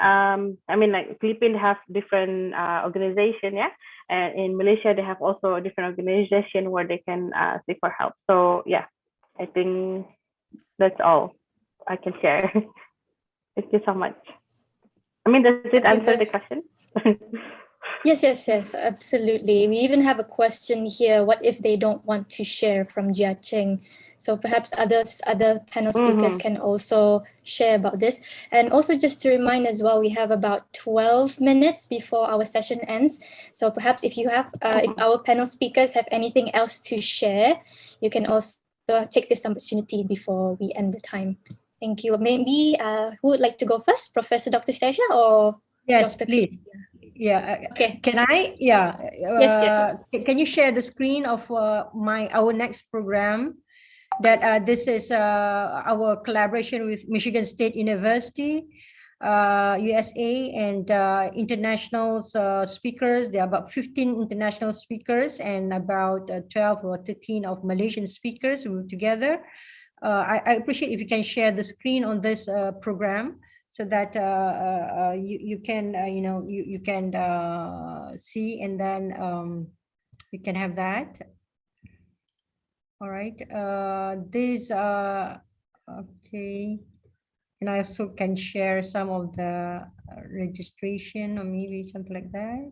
Philippines have different organization, yeah? And in Malaysia, they have also a different organization where they can seek for help. So yeah, I think that's all I can share. Thank you so much. Does it answer the question? Yes, absolutely. We even have a question here. What if they don't want to share, from Jia Cheng? So perhaps other panel speakers can also share about this. And also just to remind as well, we have about 12 minutes before our session ends. So perhaps if you have, if our panel speakers have anything else to share, you can also take this opportunity before we end the time. Thank you. Maybe who would like to go first? Professor Dr. Stasha or Yes, Dr. please. Yeah. Okay. Can I? Yeah. Yes. Can you share the screen of our next program? That this is our collaboration with Michigan State University, USA, and international speakers. There are about 15 international speakers and about 12 or 13 of Malaysian speakers who were together. I appreciate if you can share the screen on this program so that you can you can see, and then you can have that. All right. These okay. And I also can share some of the registration or maybe something like that.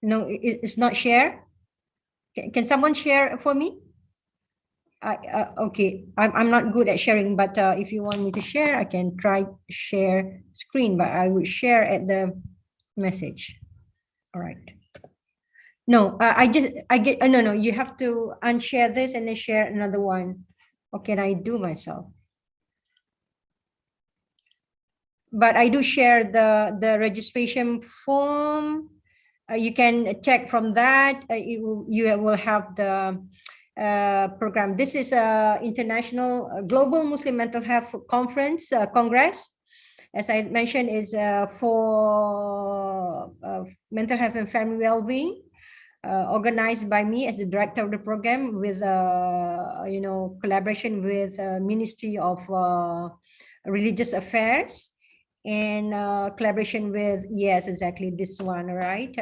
No, it's not share. Can someone share for me? Okay, I'm not good at sharing, but if you want me to share, I can try share screen, but I will share at the message. All right. No, no, you have to unshare this and then share another one. Or can I do myself? But I do share the registration form. You can check from that. You will have the program. This is a international global Muslim mental health conference congress. As I mentioned, is for mental health and family well-being. Organized by me as the director of the program with collaboration with Ministry of Religious Affairs and collaboration with, yes, exactly this one, right?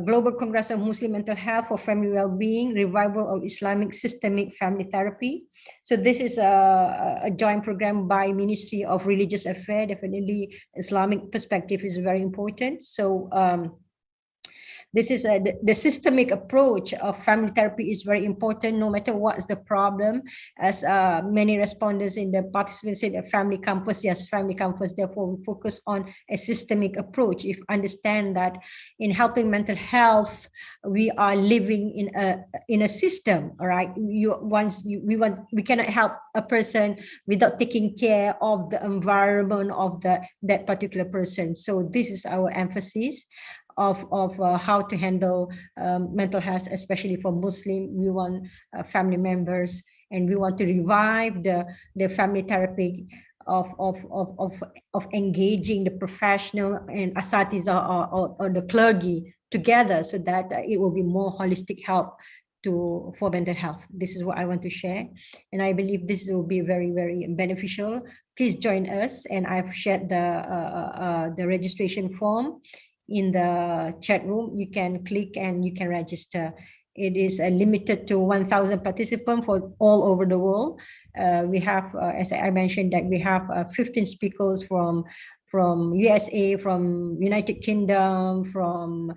Global Congress of Muslim Mental Health for Family Wellbeing, Revival of Islamic Systemic Family Therapy. So this is a joint program by Ministry of Religious Affairs. Definitely Islamic perspective is very important. So this is the systemic approach of family therapy is very important, no matter what's the problem. As many respondents in the participants said, a family campus, yes, family campus. Therefore, we focus on a systemic approach. If understand that in helping mental health, we are living in a system. All right, we cannot help a person without taking care of the environment of that particular person. So this is our emphasis of how to handle mental health, especially for Muslim. We want family members, and we want to revive the family therapy of engaging the professional and asatiza or the clergy together, so that it will be more holistic help for mental health. This is what I want to share, and I believe this will be very, very beneficial. Please join us, and I've shared the registration form in the chat room. You can click and you can register. It is limited to 1,000 participants for all over the world. We have, as I mentioned, that we have 15 speakers from USA, from United Kingdom, from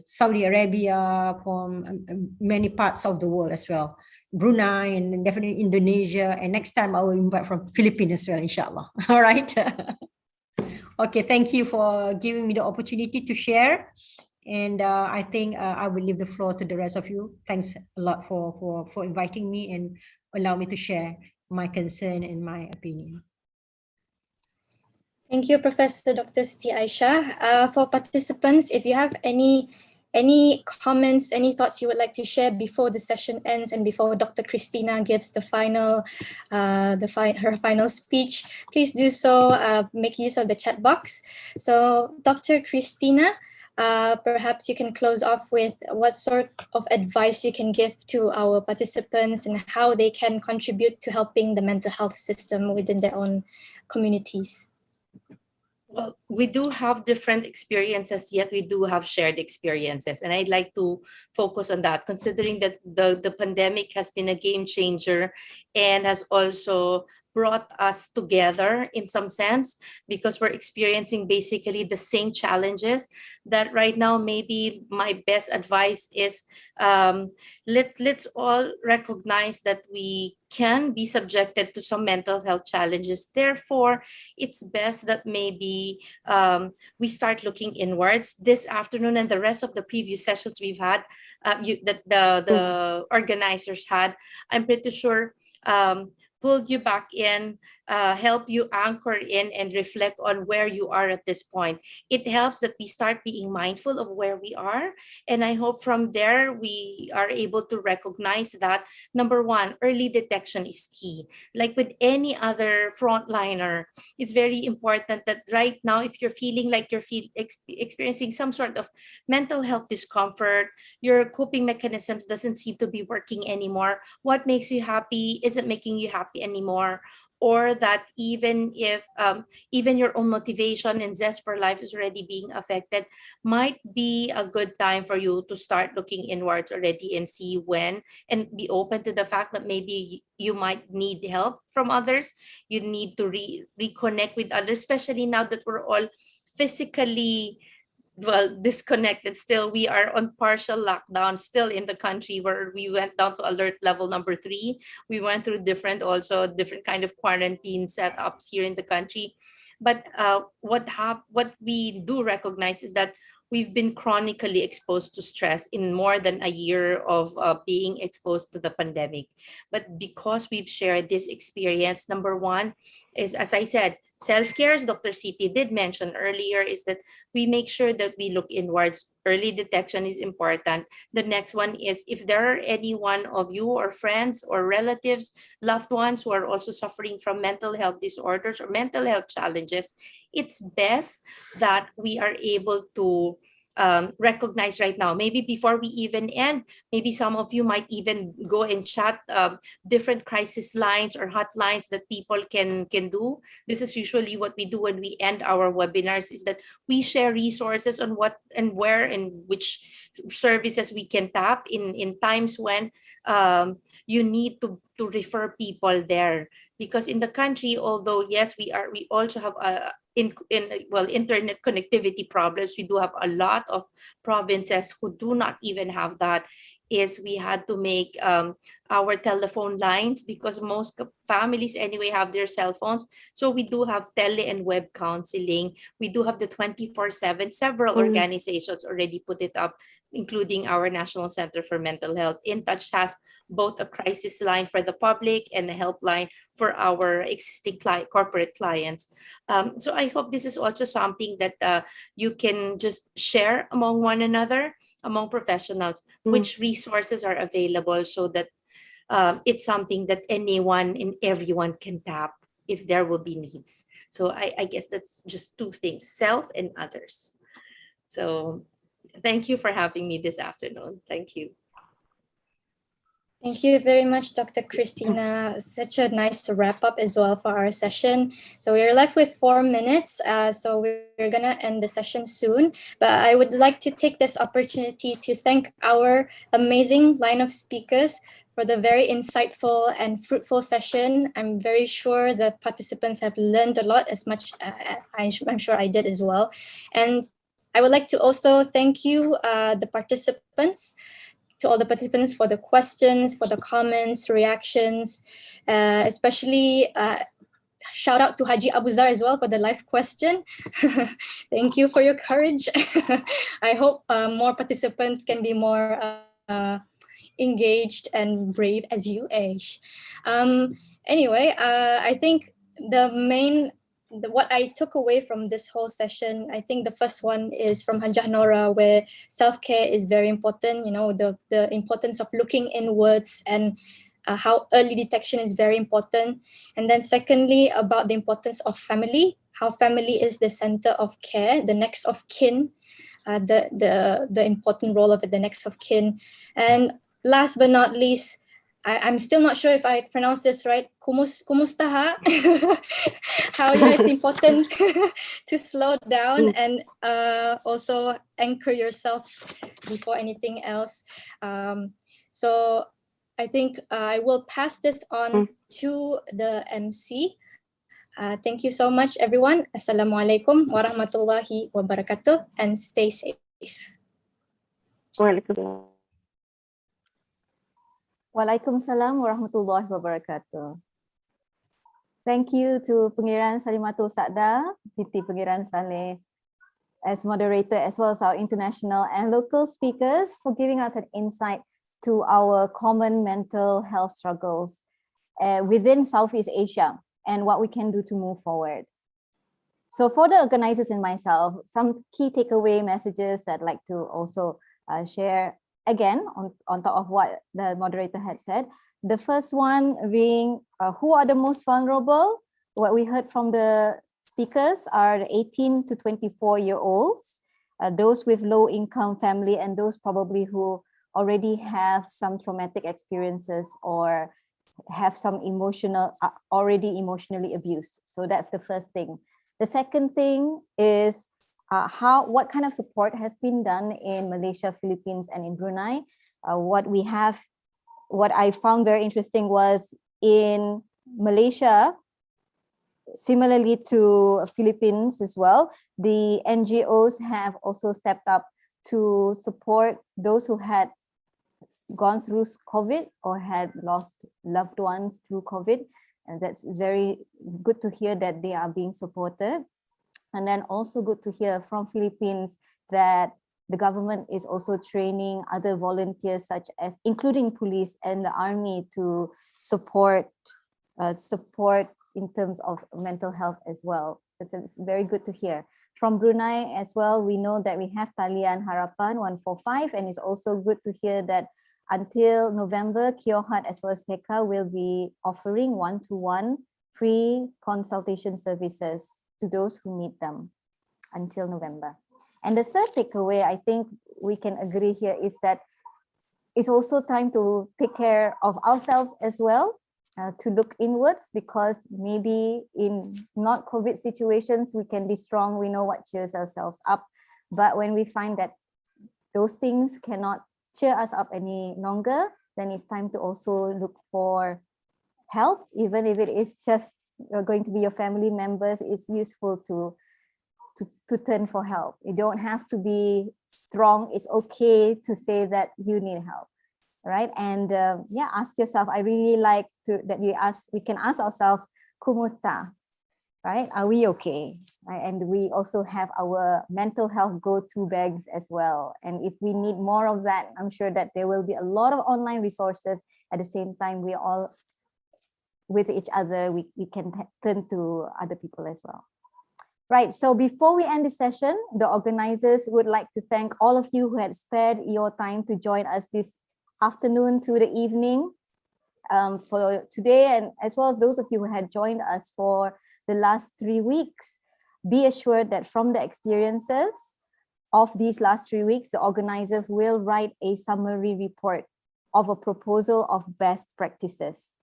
Saudi Arabia, from many parts of the world as well. Brunei and definitely Indonesia. And next time I will invite from Philippines as well, inshallah. All right. Okay, thank you for giving me the opportunity to share. And I think I will leave the floor to the rest of you. Thanks a lot for inviting me and allow me to share my concern and my opinion. Thank you, Professor Dr. Siti Aisyah. For participants, if you have any comments, any thoughts you would like to share before the session ends and before Dr. Christina gives the final, her final speech, please do so. Make use of the chat box. So, Dr. Christina, perhaps you can close off with what sort of advice you can give to our participants and how they can contribute to helping the mental health system within their own communities. Well, we do have different experiences, yet we do have shared experiences. And I'd like to focus on that, considering that the pandemic has been a game changer and has also brought us together in some sense, because we're experiencing basically the same challenges. That right now, maybe my best advice is let's all recognize that we can be subjected to some mental health challenges. Therefore, it's best that maybe we start looking inwards. This afternoon and the rest of the previous sessions we've had, that the organizers had, I'm pretty sure pulled you back in, help you anchor in and reflect on where you are at this point. It helps that we start being mindful of where we are. And I hope from there, we are able to recognize that, number one, early detection is key. Like with any other frontliner, it's very important that right now, if you're feeling like you're experiencing some sort of mental health discomfort, your coping mechanisms doesn't seem to be working anymore. What makes you happy isn't making you happy anymore. Or that even if even your own motivation and zest for life is already being affected, might be a good time for you to start looking inwards already and see when, and be open to the fact that maybe you might need help from others. You need to reconnect with others, especially now that we're all physically disconnected. Still, we are on partial lockdown still in the country, where we went down to alert level number 3. We went through different kind of quarantine setups here in the country. But what we do recognize is that we've been chronically exposed to stress in more than a year of being exposed to the pandemic. But because we've shared this experience, number one is, as I said, self-care, as Dr. CP did mention earlier, is that we make sure that we look inwards. Early detection is important. The next one is, if there are any one of you or friends or relatives, loved ones who are also suffering from mental health disorders or mental health challenges, it's best that we are able to recognize right now. Maybe before we even end, maybe some of you might even go and chat different crisis lines or hotlines that people can do. This is usually what we do when we end our webinars, is that we share resources on what and where and which services we can tap in times when you need to refer people there. Because in the country, although yes, we also have internet connectivity problems, we do have a lot of provinces who do not even have that. Is we had to make our telephone lines, because most families anyway have their cell phones. So we do have tele and web counseling. We do have the 24/7. Several organizations already put it up, including our National Center for Mental Health. InTouch has both a crisis line for the public and a helpline for our existing corporate clients. So I hope this is also something that you can just share among one another, among professionals, which resources are available, so that it's something that anyone and everyone can tap if there will be needs. So I guess that's just two things, self and others. So thank you for having me this afternoon. Thank you. Thank you very much, Dr. Christina. Such a nice wrap up as well for our session. So we're left with 4 minutes. So we're gonna end the session soon. But I would like to take this opportunity to thank our amazing line of speakers for the very insightful and fruitful session. I'm very sure the participants have learned a lot, as much I'm sure I did as well. And I would like to also thank you, the participants, to all the participants, for the questions, for the comments, reactions, especially shout out to Haji Abuzar as well for the live question. Thank you for your courage. I hope more participants can be more engaged and brave as you age. Anyway, I think what I took away from this whole session, I think the first one is from Hajah Nora, where self-care is very important, you know, the importance of looking inwards, and how early detection is very important. And then secondly, about the importance of family, how family is the center of care, the next of kin, the important role of it, the next of kin. And last but not least, I'm still not sure if I pronounce this right. Kumusta ha? How it's important to slow down and also anchor yourself before anything else. So I think I will pass this on to the MC. Thank you so much, everyone. Assalamualaikum warahmatullahi wabarakatuh, and stay safe. Waalaikumsalam warahmatullahi wabarakatuh. Thank you to Pengiran Salimatul Sa'da, Binti Pengiran Saleh, as moderator, as well as our international and local speakers for giving us an insight to our common mental health struggles within Southeast Asia and what we can do to move forward. So for the organizers and myself, some key takeaway messages I'd like to also share again on top of what the moderator had said. The first one being who are the most vulnerable? What we heard from the speakers are 18 to 24-year-olds, those with low income family, and those probably who already have some traumatic experiences or have some already emotionally abused. So that's the first thing. The second thing is what kind of support has been done in Malaysia, Philippines, and in Brunei. What I found very interesting was in Malaysia, similarly to Philippines as well, the NGOs have also stepped up to support those who had gone through COVID or had lost loved ones through COVID. And that's very good to hear that they are being supported. And then also good to hear from Philippines that the government is also training other volunteers, such as including police and the army, to support in terms of mental health as well. It's very good to hear. From Brunei as well, we know that we have Talian Harapan 145, and it's also good to hear that until November, Kiohat as well as PECA will be offering one-to-one free consultation services to those who need them until November. And the third takeaway, I think we can agree here, is that it's also time to take care of ourselves as well, to look inwards, because maybe in not COVID situations, we can be strong, we know what cheers ourselves up. But when we find that those things cannot cheer us up any longer, then it's time to also look for help, even if it is just going to be your family members. It's useful to turn for help. You don't have to be strong. It's okay to say that you need help, right? And yeah, ask yourself. I really like that we can ask ourselves, "Kumusta?" Right? Are we okay? Right? And we also have our mental health go-to bags as well. And if we need more of that, I'm sure that there will be a lot of online resources. At the same time, we all with each other, we can turn to other people as well. Right, so before we end the session, the organizers would like to thank all of you who had spared your time to join us this afternoon to the evening for today, and as well as those of you who had joined us for the last 3 weeks. Be assured that from the experiences of these last 3 weeks, the organizers will write a summary report of a proposal of best practices.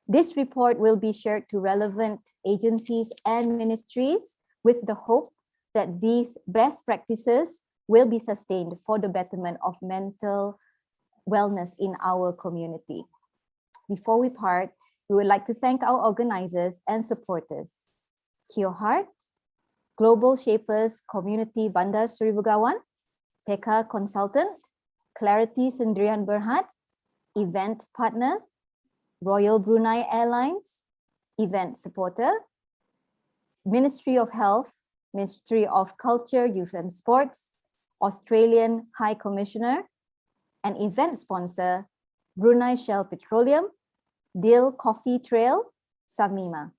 This report will be shared to relevant agencies and ministries with the hope that these best practices will be sustained for the betterment of mental wellness in our community. Before we part, we would like to thank our organizers and supporters: Kiohat, Global Shapers Community Bandar Seri Begawan, PECA Consultant, Clarity Sendirian Berhad, Event Partner, Royal Brunei Airlines, Event Supporter, Ministry of Health, Ministry of Culture, Youth and Sports, Australian High Commissioner, and event sponsor, Brunei Shell Petroleum, Dil Coffee Trail, Samima.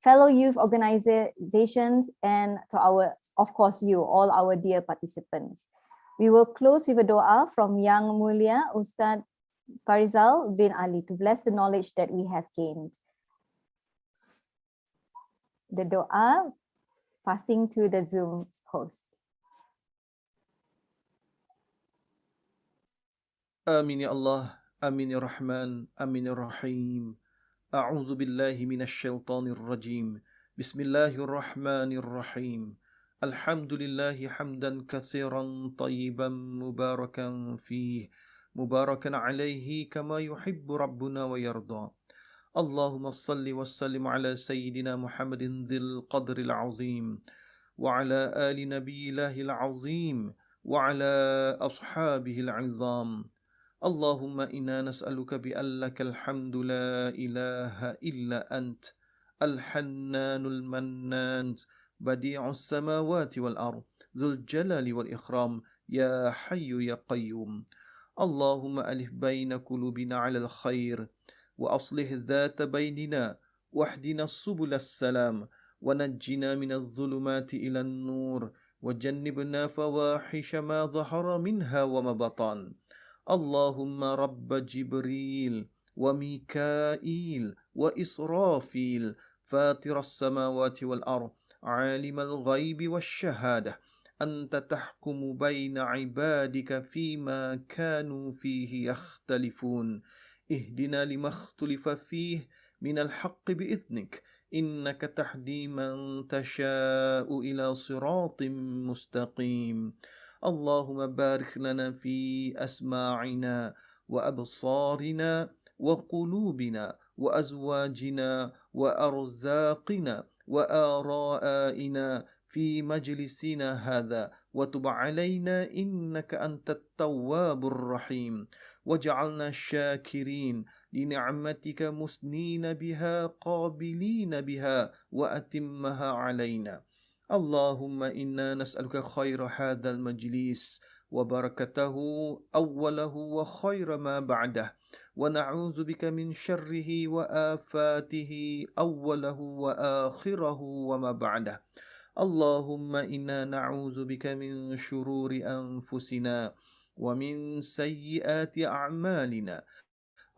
Fellow youth organizations, and to our, of course, you, all our dear participants. We will close with a dua from Yang Mulia Ustad Farizal bin Ali to bless the knowledge that we have gained. The dua passing to the Zoom host. Amin ya Allah, amin ya Rahman, amin ya Rahim. A'udzu billahi minasy syaithanir rajim. Bismillahirrahmanirrahim. Alhamdulillahi hamdan katsiran tayyiban mubarakan fih. مباركا عليه كما يحب ربنا ويرضى. اللهم صل وسلم على سيدنا محمد ذي القدر العظيم وعلى آل نبي الله العظيم وعلى أصحابه العظام. اللهم إنا نسألك بأن لك الحمد لا إله إلا أنت الحنان المنان بديع السماوات والأرض ذو الجلال والإكرام يا حي يا قيوم. اللهم ألف بين قلوبنا على الخير وأصلح ذات بيننا واهدنا سبل السلام ونجنا من الظلمات إلى النور وجنبنا فواحش ما ظهر منها وما بطن. اللهم رب جبريل وميكائيل وإسرافيل فاطر السماوات والأرض عالم الغيب والشهادة أنت تحكم بين عبادك فيما كانوا فيه يختلفون اهدنا لما اختلف فيه من الحق بإذنك إنك تهدي من تشاء إلى صراط مستقيم. اللهم بارك لنا في أسماعنا وأبصارنا وقلوبنا وأزواجنا وأرزاقنا وآرائنا في مجلسنا هذا وتب علينا إنك أنت التواب الرحيم واجعلنا شاكرين لنعمتك مثنين بها قابلين بها وأتمها علينا. اللهم إنا نسألك خير هذا المجلس وبركته أوله وخير ما بعده ونعوذ بك من شره وآفاته أوله وآخره وما بعده. اللهم إنا نعوذ بك من شرور أنفسنا ومن سيئات أعمالنا.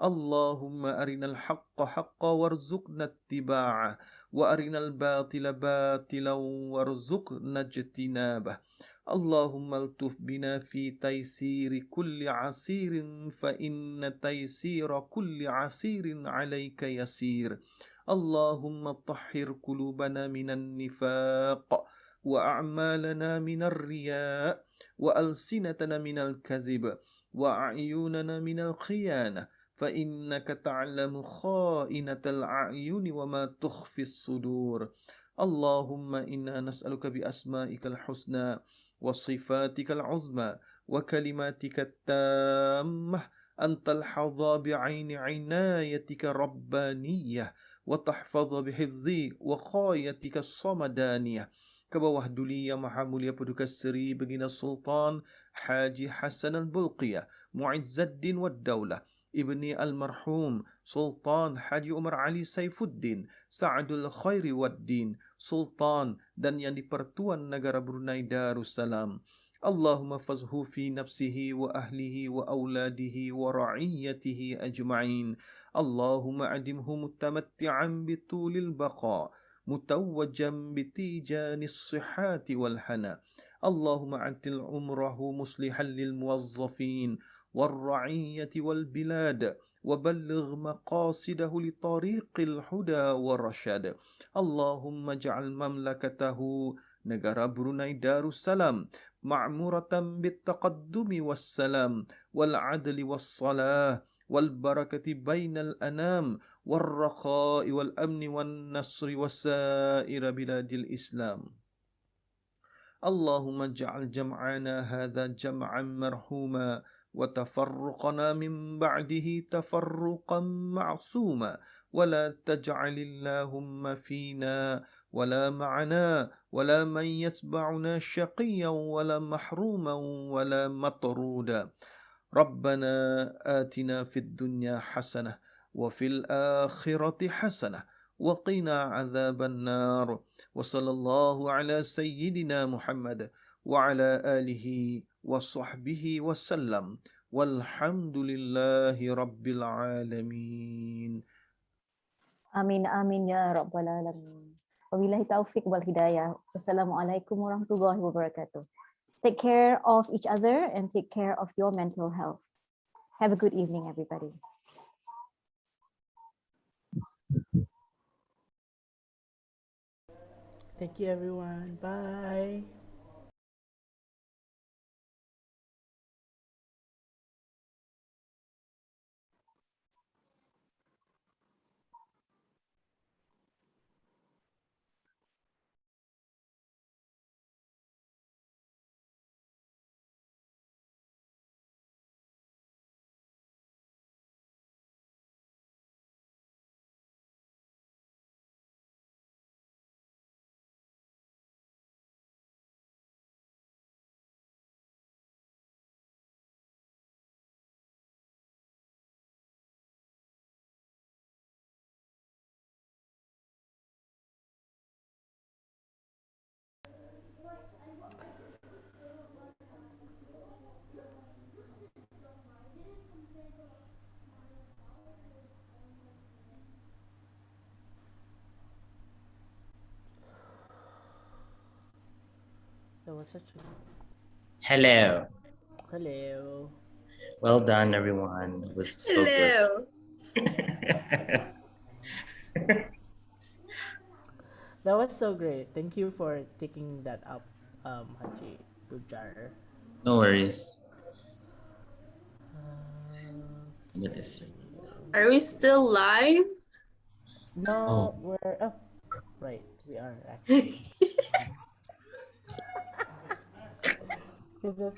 اللهم أرنا الحق حقا وارزقنا اتباعه وأرنا الباطل باطلا وارزقنا اجتنابه. اللهم الطف بنا في تيسير كل عسير فإن تيسير كل عسير عليك يسير. اللهم طهر قلوبنا من النفاق وأعمالنا من الرياء وألسنتنا من الكذب وأعيننا من الخيانة فإنك تعلم خائنة الأعين وما تخفي الصدور. اللهم إنا نسألك بأسمائك الحسنى وصفاتك العظمى وكلماتك التامة أن تلحظ بعين عنايتك ربانية وتحفظ بحفظ وقايتك الصمدانية. Kebawah duli yang maha mulia Pedukas Seri Baginda Sultan Haji Hasan al-Bulqiyah Mu'izzaddin wad Daulah Ibni Al-Marhum Sultan Haji Umar Ali Saifuddin Sa'adul Khairi Waddin Sultan dan yang di-Pertuan Negara Brunei Darussalam. Allahumma fazhu fi nafsihi wa ahlihi wa awladihi wa ra'iyatihi ajma'in. Allahumma adimhu mutamatti'an bitulil baqa متوجا بتيجان الصحات والحنى. اللهم عدل عمره مصلحا للموظفين والرعية والبلاد وبلغ مقاصده لطريق الهدى والرشاد. اللهم اجعل مملكته negara Brunei Darussalam معمورة بالتقدم والسلام والعدل والصلاة والبركة بين الأنام والرخاء والأمن والنصر وسائر بلاد الإسلام. اللهم اجعل جمعنا هذا جمعا مرحوما وتفرقنا من بعده تفرقا معصوما ولا تجعل اللهم فينا ولا معنا ولا من يتبعنا شقيا ولا محروما ولا مطرودا. ربنا آتنا في الدنيا حسنة وفي الآخرة حسنة وقنا عذاب النار. وصلى الله على سيدنا محمد وعلى آله وصحبه وسلم والحمد لله رب العالمين. Amin amin ya rabbal alamin. Wabillahi taufiq wal hidayah. Wassalamualaikum warahmatullahi wabarakatuh. Take care of each other and take care of your mental health. Have a good evening, everybody. Thank you, everyone. Bye. That was such a... Hello. Hello. Well done, everyone. It was so good. That was so great. Thank you for taking that up, Haji Bujar. No worries. Are we still live? No, Oh. we're up. Right, we are actually. Excuse us.